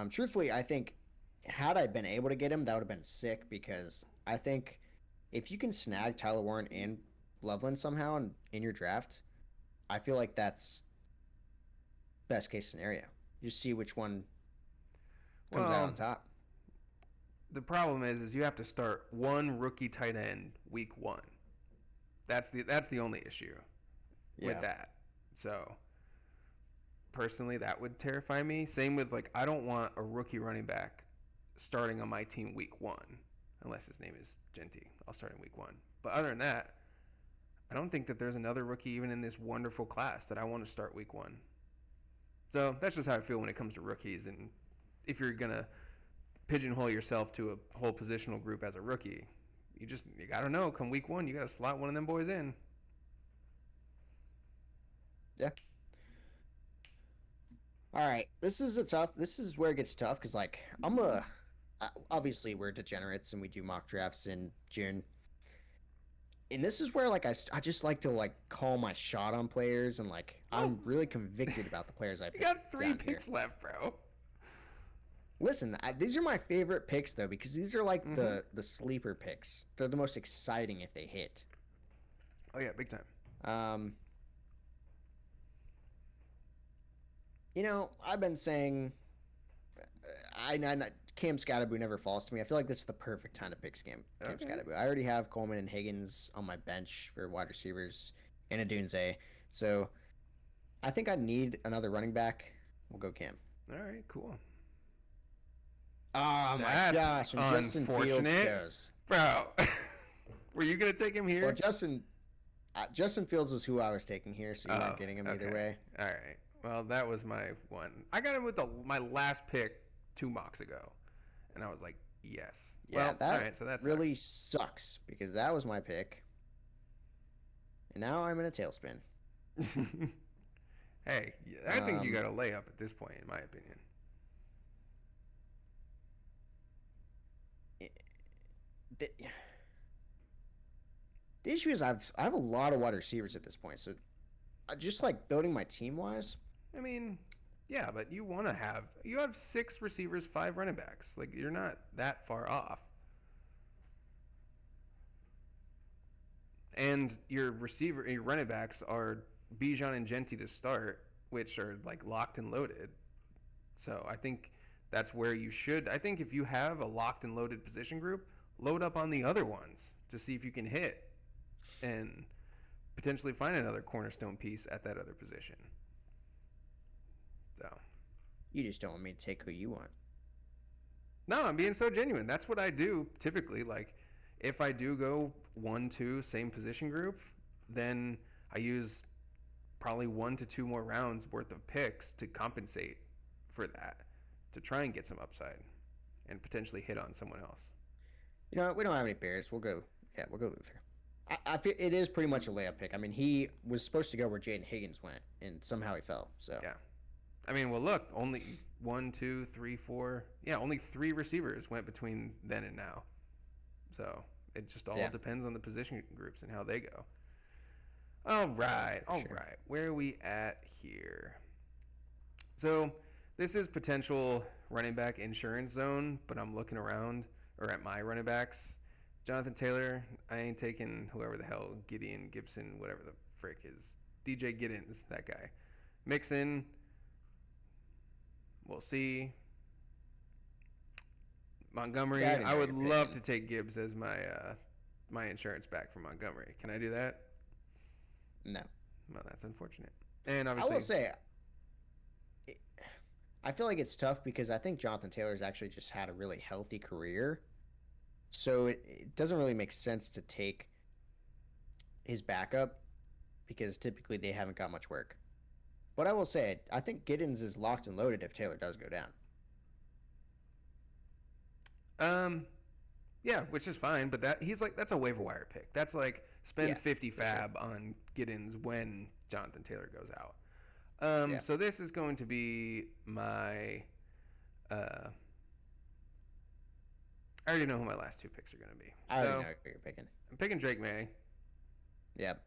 Truthfully, I think had I been able to get him, that would have been sick because I think if you can snag Tyler Warren and Loveland somehow in your draft, I feel like that's best case scenario. You just see which one comes out on top. The problem is you have to start one rookie tight end week 1. That's the only issue with that. So personally, that would terrify me. Same with, like, I don't want a rookie running back starting on my team week 1 unless his name is Genty. I'll start in week 1. But other than that, I don't think that there's another rookie even in this wonderful class that I want to start week 1. So that's just how I feel when it comes to rookies. And if you're going to pigeonhole yourself to a whole positional group as a rookie, you got to know, come week 1, you got to slot one of them boys in. Yeah. All right. This is where it gets tough because, like, obviously we're degenerates and we do mock drafts in June. And this is where, like, I just like to, like, call my shot on players and, like, I'm really convicted about the players I picked. You got 3 picks left, bro. Listen, these are my favorite picks, though, because these are, like, the sleeper picks. They're the most exciting if they hit. Oh, yeah, big time. You know, I've been saying Cam Scatterboo never falls to me. I feel like this is the perfect time to pick Cam Okay. Scatterboo. I already have Coleman and Higgins on my bench for wide receivers and a Dunze. So I think I need another running back. We'll go Cam. All right, cool. Oh my That's gosh! And Justin Fields unfortunate. goes. Bro, were you going to take him here? Well, Justin Fields was who I was taking here, so you're not getting him either way. All right. Well, that was my one. I got him with my last pick 2 mocks ago, and I was like, yes. Yeah, well, that all right, so that really sucks because that was my pick, and now I'm in a tailspin. Hey, I think you got a layup at this point, in my opinion. The issue is I have a lot of wide receivers at this point, so just like building my team wise. I mean, yeah, but you have 6 receivers, 5 running backs. Like you're not that far off. And your running backs are Bijan and Genti to start, which are like locked and loaded. So I think that's where you should. I think if you have a locked and loaded position group, load up on the other ones to see if you can hit and potentially find another cornerstone piece at that other position. So you just don't want me to take who you want. No, I'm being so genuine. That's what I do typically. Like if I do go 1-2 same position group, then I use probably 1 to 2 more rounds worth of picks to compensate for that, to try and get some upside and potentially hit on someone else. You know, we don't have any Bears. We'll go Luther. I feel it is pretty much a layup pick. I mean, he was supposed to go where Jaden Higgins went, and somehow he fell. So yeah, I mean, well, look, only 1, 2, 3, 4. Yeah, only 3 receivers went between then and now. So it just all depends on the position groups and how they go. All right. Where are we at here? So this is potential running back insurance zone, but I'm looking around or at my running backs. Jonathan Taylor, I ain't taking whoever the hell, Gideon, Gibson, whatever the frick is. DJ Giddens, that guy. Mixon, we'll see. Montgomery, I would love to take Gibbs as my insurance back from Montgomery. Can I do that? No. Well, that's unfortunate. And obviously, I will say, I feel like it's tough because I think Jonathan Taylor's actually just had a really healthy career. So it doesn't really make sense to take his backup because typically they haven't got much work. But I will say, I think Giddens is locked and loaded if Taylor does go down. Yeah, which is fine, but that's a waiver wire pick. That's like spend 50 fab on Giddens when Jonathan Taylor goes out. So this is going to be my I already know who my last 2 picks are going to be. I already know who you're picking. I'm picking Drake May. Yep.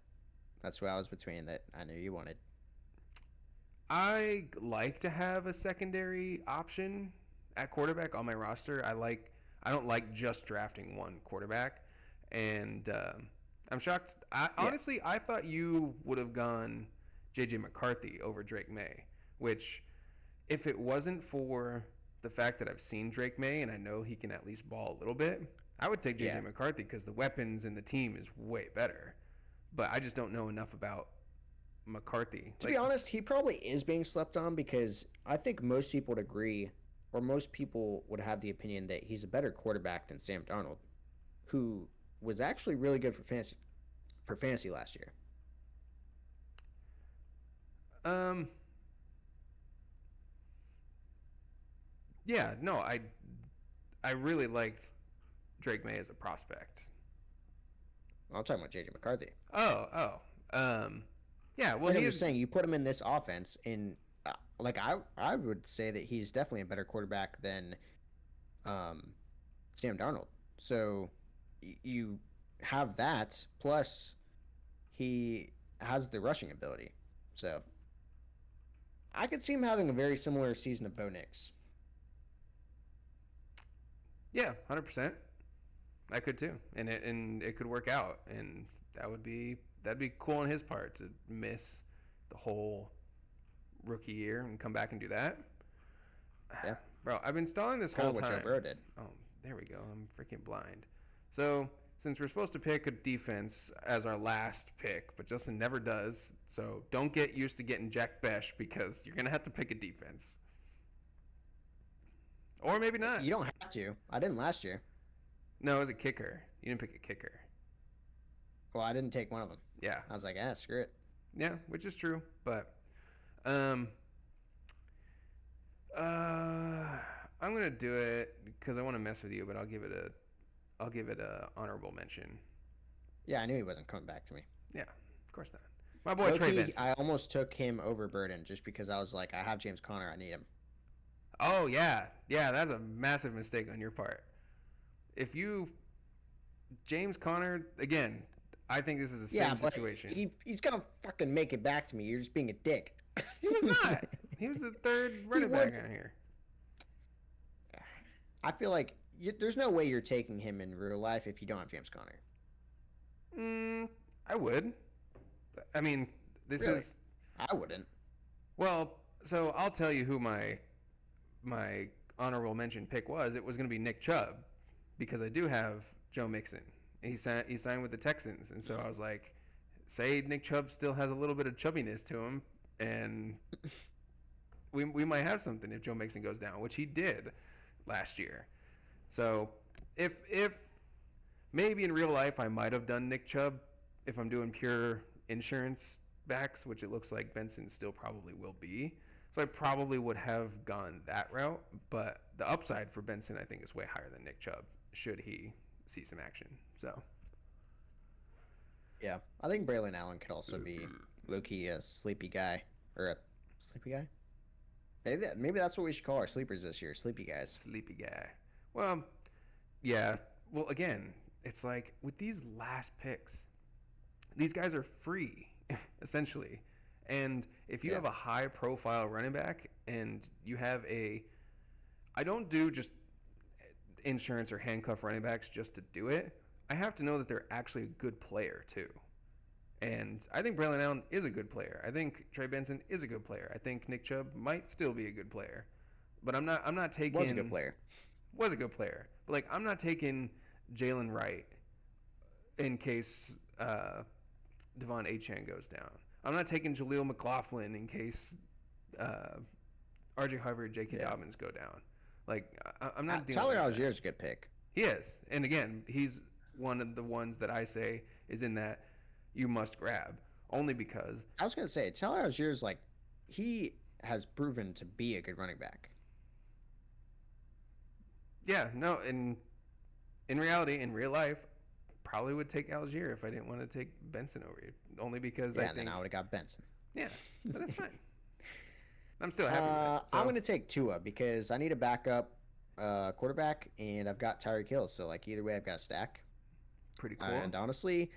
That's what I was between that I knew you wanted. I like to have a secondary option at quarterback on my roster. I don't like just drafting one quarterback. And I'm shocked. Honestly, I thought you would have gone J.J. McCarthy over Drake May, which if it wasn't for the fact that I've seen Drake May and I know he can at least ball a little bit, I would take J.J. McCarthy because the weapons and the team is way better. But I just don't know enough about McCarthy. To be honest, he probably is being slept on because I think most people would agree, or most people would have the opinion that he's a better quarterback than Sam Darnold, who was actually really good for fantasy last year. Yeah, no, I really liked Drake May as a prospect. I'm talking about J.J. McCarthy. Yeah, well, I'm just saying, you put him in this offense, and I would say that he's definitely a better quarterback than Sam Darnold. So you have that, plus he has the rushing ability. So I could see him having a very similar season of Bo Nix. Yeah, 100%. I could too, and it could work out, and that'd be cool on his part to miss the whole rookie year and come back and do that. Yeah. Bro, I've been stalling this Kind whole of what Joe time. Burrow did. Oh, there we go. I'm freaking blind. So, since we're supposed to pick a defense as our last pick, but Justin never does, so don't get used to getting Jack Besh because you're going to have to pick a defense. Or maybe not. You don't have to. I didn't last year. No, it was a kicker. You didn't pick a kicker. Well, I didn't take one of them. Yeah. I was like, screw it. Yeah, which is true, but I'm gonna do it because I want to mess with you, but I'll give it a honorable mention. Yeah, I knew he wasn't coming back to me. Yeah, of course not. My boy Trey Low-key, Benson. I almost took him over Burden just because I was like, I have James Conner, I need him. Oh yeah, that's a massive mistake on your part. If you James Conner again, I think this is the same situation. He's gonna fucking make it back to me. You're just being a dick. He was not. He was the third running back on here. I feel like there's no way you're taking him in real life if you don't have James Conner. I would. I mean, this Really? is. I wouldn't. Well, so I'll tell you who my honorable mention pick was. It was going to be Nick Chubb because I do have Joe Mixon. He signed with the Texans, and so I was like, say Nick Chubb still has a little bit of chubbiness to him, and we might have something if Joe Mixon goes down, which he did last year. So if maybe in real life I might have done Nick Chubb if I'm doing pure insurance backs, which it looks like Benson still probably will be. So I probably would have gone that route, but the upside for Benson I think is way higher than Nick Chubb should he see some action. So yeah, I think Braylon Allen could also be low-key a sleepy guy or a sleepy guy. Maybe that's what we should call our sleepers this year, sleepy guys. Sleepy guy. Well, yeah. Well, again, it's like with these last picks, these guys are free, essentially. And if you have a high-profile running back and you have I don't do just insurance or handcuff running backs just to do it. I have to know that they're actually a good player, too. And I think Braylon Allen is a good player. I think Trey Benson is a good player. I think Nick Chubb might still be a good player. But I'm not taking... Was a good player. Was a good player. But, like, I'm not taking Jalen Wright in case Devon Achane goes down. I'm not taking Jaleel McLaughlin in case R.J. Harvard, J.K. Dobbins go down. Like, I'm not dealing Tyler with Allgeier's a good pick. He is. And, again, he's one of the ones that I say is in that you must grab. Only because... I was going to say, Tyler Allgeier's, like, he has proven to be a good running back. Yeah, no, in reality, in real life, probably would take Algier if I didn't want to take Benson over you. Only because I think... then I would have got Benson. Yeah, but that's fine. I'm still happy with it. So. I'm going to take Tua because I need a backup quarterback, and I've got Tyreek Hill. So, like, either way, I've got a stack. Pretty cool. And honestly,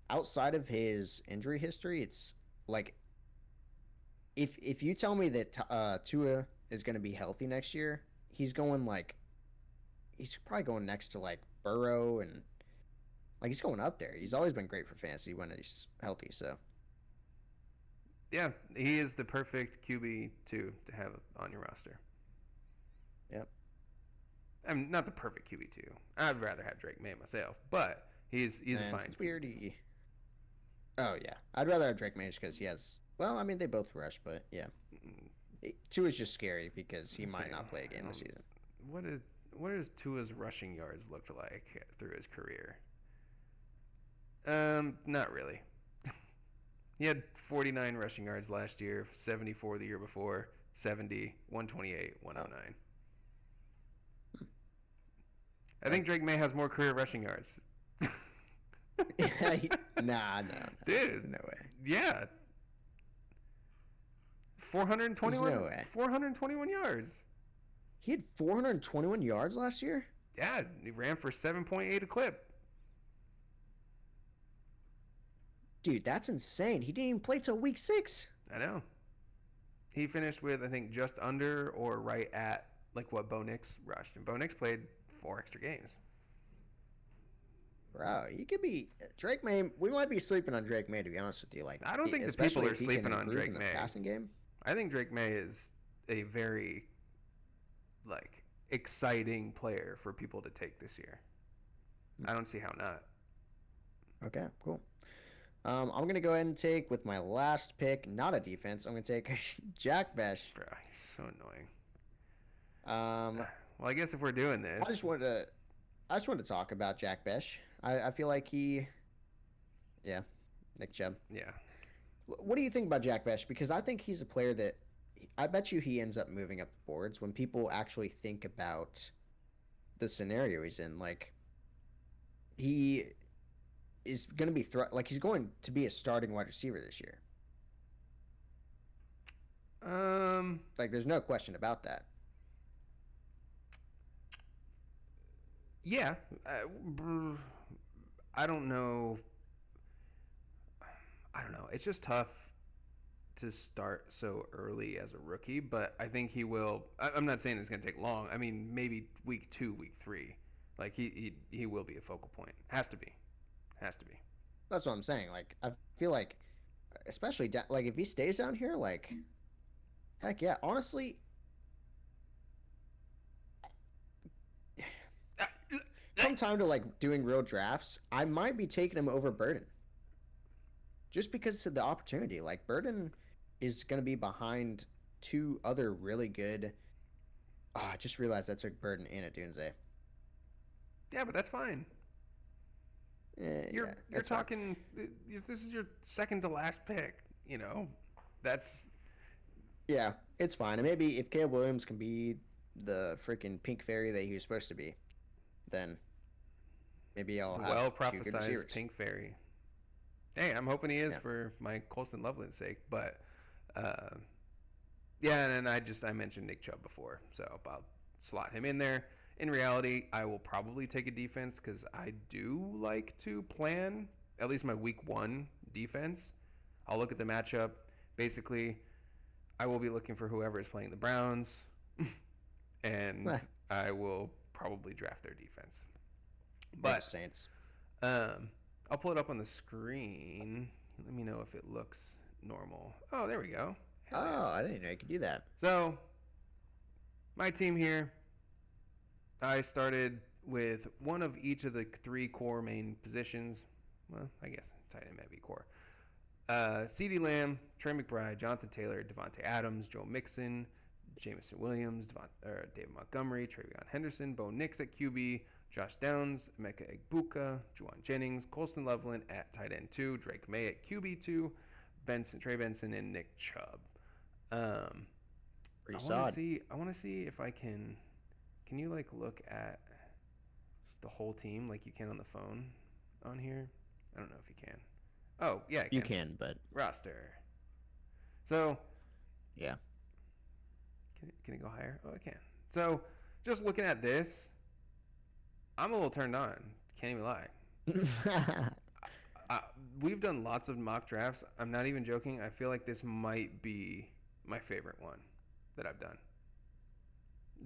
outside of his injury history, it's like if you tell me that Tua is going to be healthy next year, he's probably going next to like Burrow and like he's going up there. He's always been great for fantasy when he's healthy. So yeah, he is the perfect QB to have on your roster. Yep. I mean, not the perfect QB2. I'd rather have Drake May myself, but he's a fine. It's weird. Oh yeah, I'd rather have Drake May because he has. Well, I mean they both rush, but yeah, Tua's just scary because he might not play a game this season. What does Tua's rushing yards look like through his career? Not really. He had 49 rushing yards last year, 74 the year before, 70, 128, 109. I think Drake May has more career rushing yards. Nah, dude, no way. Yeah, 421. No way. 421 yards. He had 421 yards last year. Yeah, he ran for 7.8 a clip. Dude, that's insane. He didn't even play till week 6. I know. He finished with, I think, just under or right at like what Bo Nix rushed, and Bo Nix played 4 extra games. Bro, he could be Drake May. We might be sleeping on Drake May, to be honest with you. Like, I don't think the people are sleeping on Drake May. Passing game. I think Drake May is a very like exciting player for people to take this year. I don't see how not. Okay, cool. I'm gonna go ahead and take with my last pick, not a defense. I'm gonna take Jack Besh. Bro, you're so annoying. Um, Well, I guess if we're doing this, I just wanted to talk about Jack Besh. I feel like yeah, Nick Chubb. yeah. What do you think about Jack Besh? Because I think he's a player that I bet you he ends up moving up the boards when people actually think about the scenario he's in. Like he is going to be like he's going to be a starting wide receiver this year. Like there's no question about that. Yeah. I don't know. I don't know. It's just tough to start so early as a rookie, but I think he will. I'm not saying it's going to take long. I mean, maybe week 2, week 3. Like he will be a focal point. Has to be. That's what I'm saying. Like I feel like, especially like if he stays down here, like heck yeah. Honestly, come time to like doing real drafts, I might be taking him over Burden. Just because of the opportunity. Like Burden is going to be behind 2 other really good. I just realized I took Burden in at Dunze. Yeah, but that's fine. You're talking. This is your second to last pick. You know, that's. Yeah, it's fine. And maybe if Caleb Williams can be the freaking pink fairy that he was supposed to be, then maybe I'll have well 2 good prophesized receivers. pink fairy. Hey, I'm hoping he is for my Colston Loveland's sake, but yeah, and then I mentioned Nick Chubb before, so I'll slot him in there. In reality, I will probably take a defense because I do like to plan at least my week 1 defense. I'll look at the matchup. Basically, I will be looking for whoever is playing the Browns, and I will probably draft their defense. But Saints. I'll pull it up on the screen. Let me know if it looks normal. Oh, there we go. Hell yeah. I didn't know you could do that. So, my team here, I started with one of each of the 3 core main positions. Well, I guess tight end might be core. CeeDee Lamb, Trey McBride, Jonathan Taylor, Devontae Adams, Joe Mixon, Jameson Williams, David Montgomery, Travion Henderson, Bo Nix at QB, Josh Downs, Emeka Egbuka, Juwan Jennings, Colston Loveland at tight end 2, Drake May at QB 2, Trey Benson, and Nick Chubb. Pretty solid. I want to see if I can. Can you like look at the whole team like you can on the phone on here? I don't know if you can. Oh yeah, you can, but roster. So yeah. Can it go higher? Oh, I can. So just looking at this, I'm a little turned on. Can't even lie. We've done lots of mock drafts. I'm not even joking. I feel like this might be my favorite one that I've done.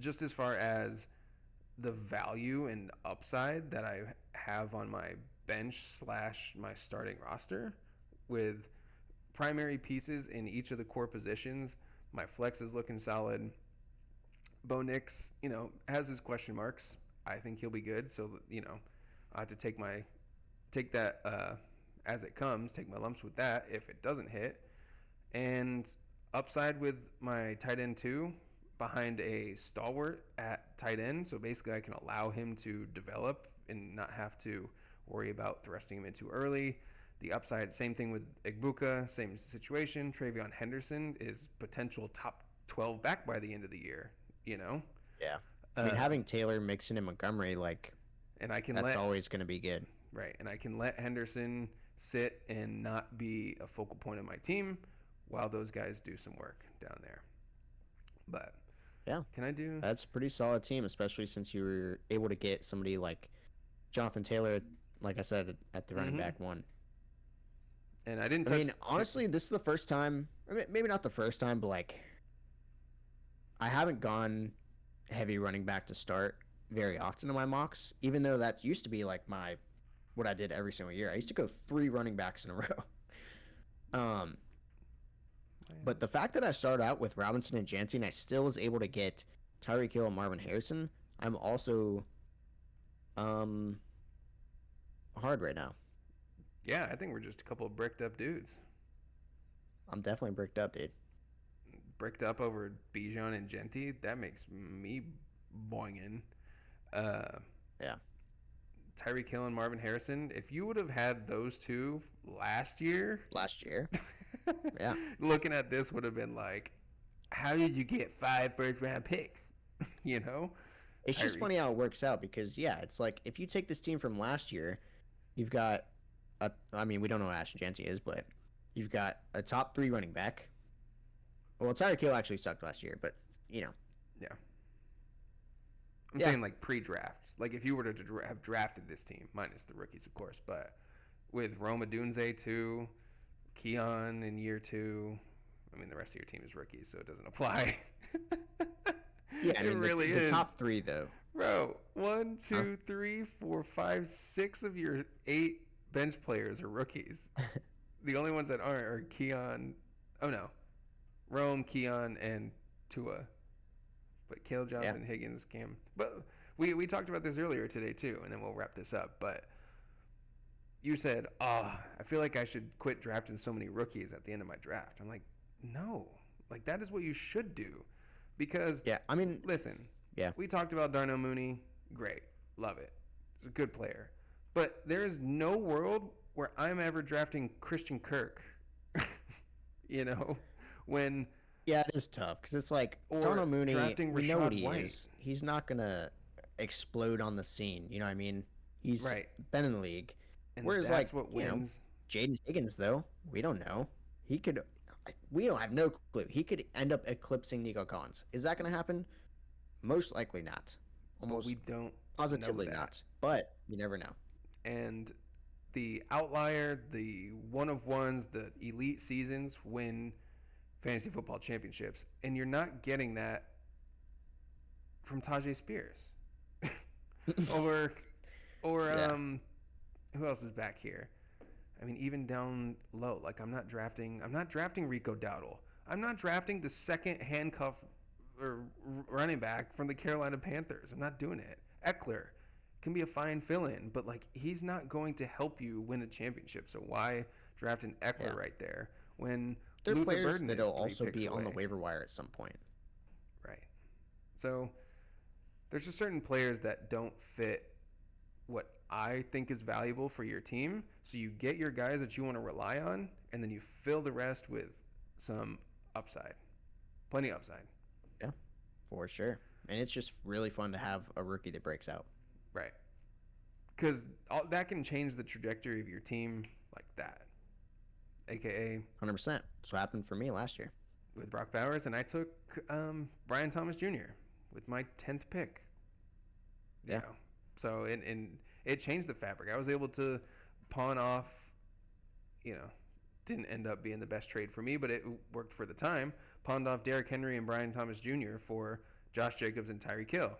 Just as far as the value and upside that I have on my bench / my starting roster with primary pieces in each of the core positions. My flex is looking solid. Bo Nix, has his question marks. I think he'll be good. So, I have to take that as it comes, take my lumps with that if it doesn't hit. And upside with my tight end 2 behind a stalwart at tight end. So basically I can allow him to develop and not have to worry about thrusting him in too early. The upside, same thing with Egbuka, same situation. Travion Henderson is potential top 12 back by the end of the year, Yeah. I mean, having Taylor, Mixon, and Montgomery, that's always going to be good. Right, and I can let Henderson sit and not be a focal point of my team while those guys do some work down there. But yeah, that's a pretty solid team, especially since you were able to get somebody like Jonathan Taylor, like I said, at the running back 1. And I didn't. I mean, honestly, this is the first time. Maybe not the first time, but I haven't gone heavy running back to start very often in my mocks, even though that used to be what I did every single year. I used to go 3 running backs in a row. But the fact that I started out with Robinson and Jansen, I still was able to get Tyreek Hill and Marvin Harrison, I'm also hard right now. Yeah, I think we're just a couple of bricked up dudes. I'm definitely bricked up, dude. Bricked up over Bijan and Genti. That makes me boingin'. Uh, Yeah. Tyreek Hill and Marvin Harrison. If you would have had those two last year, Last year. Yeah. looking at this would have been like, how did you get 5 first-round picks? You know, It's just Tyreek. funny how it works out because, yeah, it's like if you take this team from last year, you've got, I mean, we don't know what Ashton Jancy is, but you've got a top 3 running back. Well, Tyreek Hill actually sucked last year, but, you know. Yeah. I'm Yeah. saying like pre-draft. Like if you were to have drafted this team, minus the rookies, of course, but with Roma Dunze 2, Keon in year 2. I mean, the rest of your team is rookies, so it doesn't apply. Yeah, I mean, it really the is. top 3, though. Bro, 1, 2, 3, 4, 5, 6 of your 8 bench players are rookies. The only ones that aren't are Keon. Oh no, Rome, Keon, and Tua. But Caleb Johnson, Higgins, Cam. But we talked about this earlier today too, and then we'll wrap this up. But you said, I feel like I should quit drafting so many rookies at the end of my draft. I'm like, no. Like, that is what you should do. Because, Yeah, I mean, listen, yeah. we talked about Darnell Mooney. Great. Love it. He's a good player. But there is no world where I'm ever drafting Christian Kirk. You know? When... Yeah, it is tough because it's like Or Darnell Mooney. drafting We know what Rachaad he White. is. He's not gonna explode on the scene. You know what I mean? He's Right. been in the league. And Whereas, that's like, what you know, wins. Jaden Higgins, though, we don't know. He could. We don't have no clue. He could end up eclipsing Nico Collins. Is that gonna happen? Most likely not. But Almost we don't positively know that. not. But you never know. And the outlier, the one-of-ones, the elite seasons win fantasy football championships. And you're not getting that from Tajay Spears. or Yeah. who else is back here? I mean, even down low, like I'm not drafting Rico Dowdle. I'm not drafting the second handcuff or running back from the Carolina Panthers. I'm not doing it. Eckler can be a fine fill-in, but like he's not going to help you win a championship. So why draft an Eckler right there when There are Luther players Burden that'll is 3 also picks be on the away? waiver wire at some point. Right. So there's just certain players that don't fit what I think is valuable for your team. So you get your guys that you want to rely on, and then you fill the rest with some upside. Plenty of upside. Yeah, for sure. And it's just really fun to have a rookie that breaks out. Right. Because that can change the trajectory of your team like that. AKA 100%. That's what happened for me last year. with Brock Bowers, and I took Brian Thomas Jr. with my 10th pick. Yeah. You know? So and it changed the fabric. I was able to pawn off, didn't end up being the best trade for me, but it worked for the time. Pawned off Derrick Henry and Brian Thomas Jr. for Josh Jacobs and Tyreek Hill.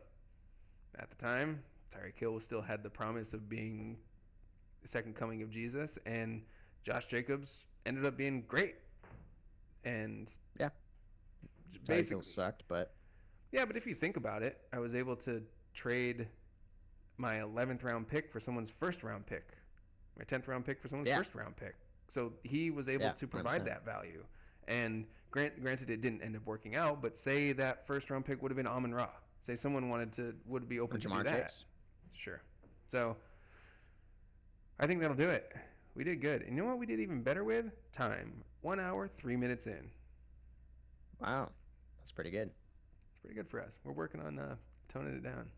At the time, Tyreek Hill still had the promise of being the second coming of Jesus, and Josh Jacobs ended up being great. And Yeah. basically Tyreek Hill sucked, but yeah, but if you think about it, I was able to trade my 11th round pick for someone's first round pick, my 10th round pick for someone's first round pick. So he was able to provide 100%. that value. And granted, it didn't end up working out, but say that first round pick would have been Amon-Ra. Say someone would be open or to Jamar do that. Chase. Sure. So I think that'll do it. We did good. And you know what we did even better with? Time. 1 hour, 3 minutes in. Wow, that's pretty good. It's pretty good for us. We're working on toning it down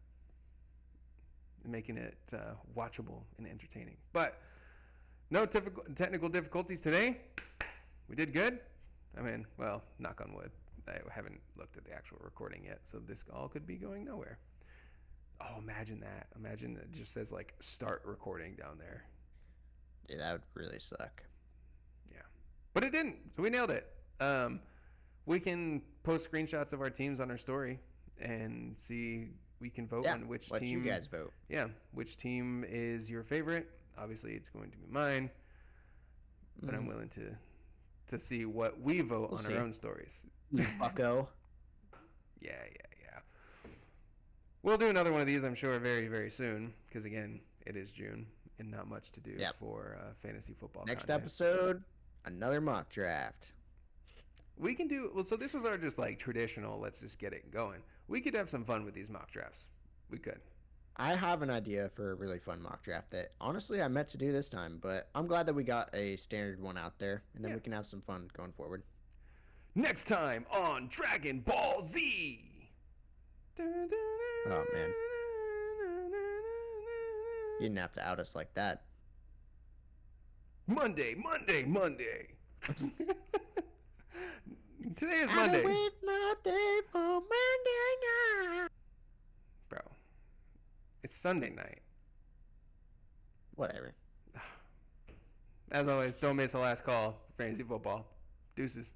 and making it watchable and entertaining. But no technical difficulties today. We did good. I mean, well, knock on wood. I haven't looked at the actual recording yet, so this all could be going nowhere. Oh, imagine that. Imagine it just says, like, start recording down there. Yeah, that would really suck. Yeah. But it didn't, so we nailed it. We can post screenshots of our teams on our story and see, we can vote on which let team. you guys vote. Yeah, which team is your favorite. Obviously, it's going to be mine, but I'm willing to see what we vote We'll on see. our own stories. You bucko. Yeah. We'll do another one of these, I'm sure, very, very soon. Because, again, it is June and not much to do for fantasy football Next content. episode, another mock draft. We can do... Well, so this was our just, like, traditional, let's just get it going. We could have some fun with these mock drafts. We could. I have an idea for a really fun mock draft that, honestly, I meant to do this time. But I'm glad that we got a standard one out there. And then we can have some fun going forward. Next time on Dragon Ball Z. Oh, man. You didn't have to out us like that. Monday. Today is Monday. I wait my day for Monday night. Bro, it's Sunday night. Whatever. As always, don't miss the last call. Fantasy football. Deuces.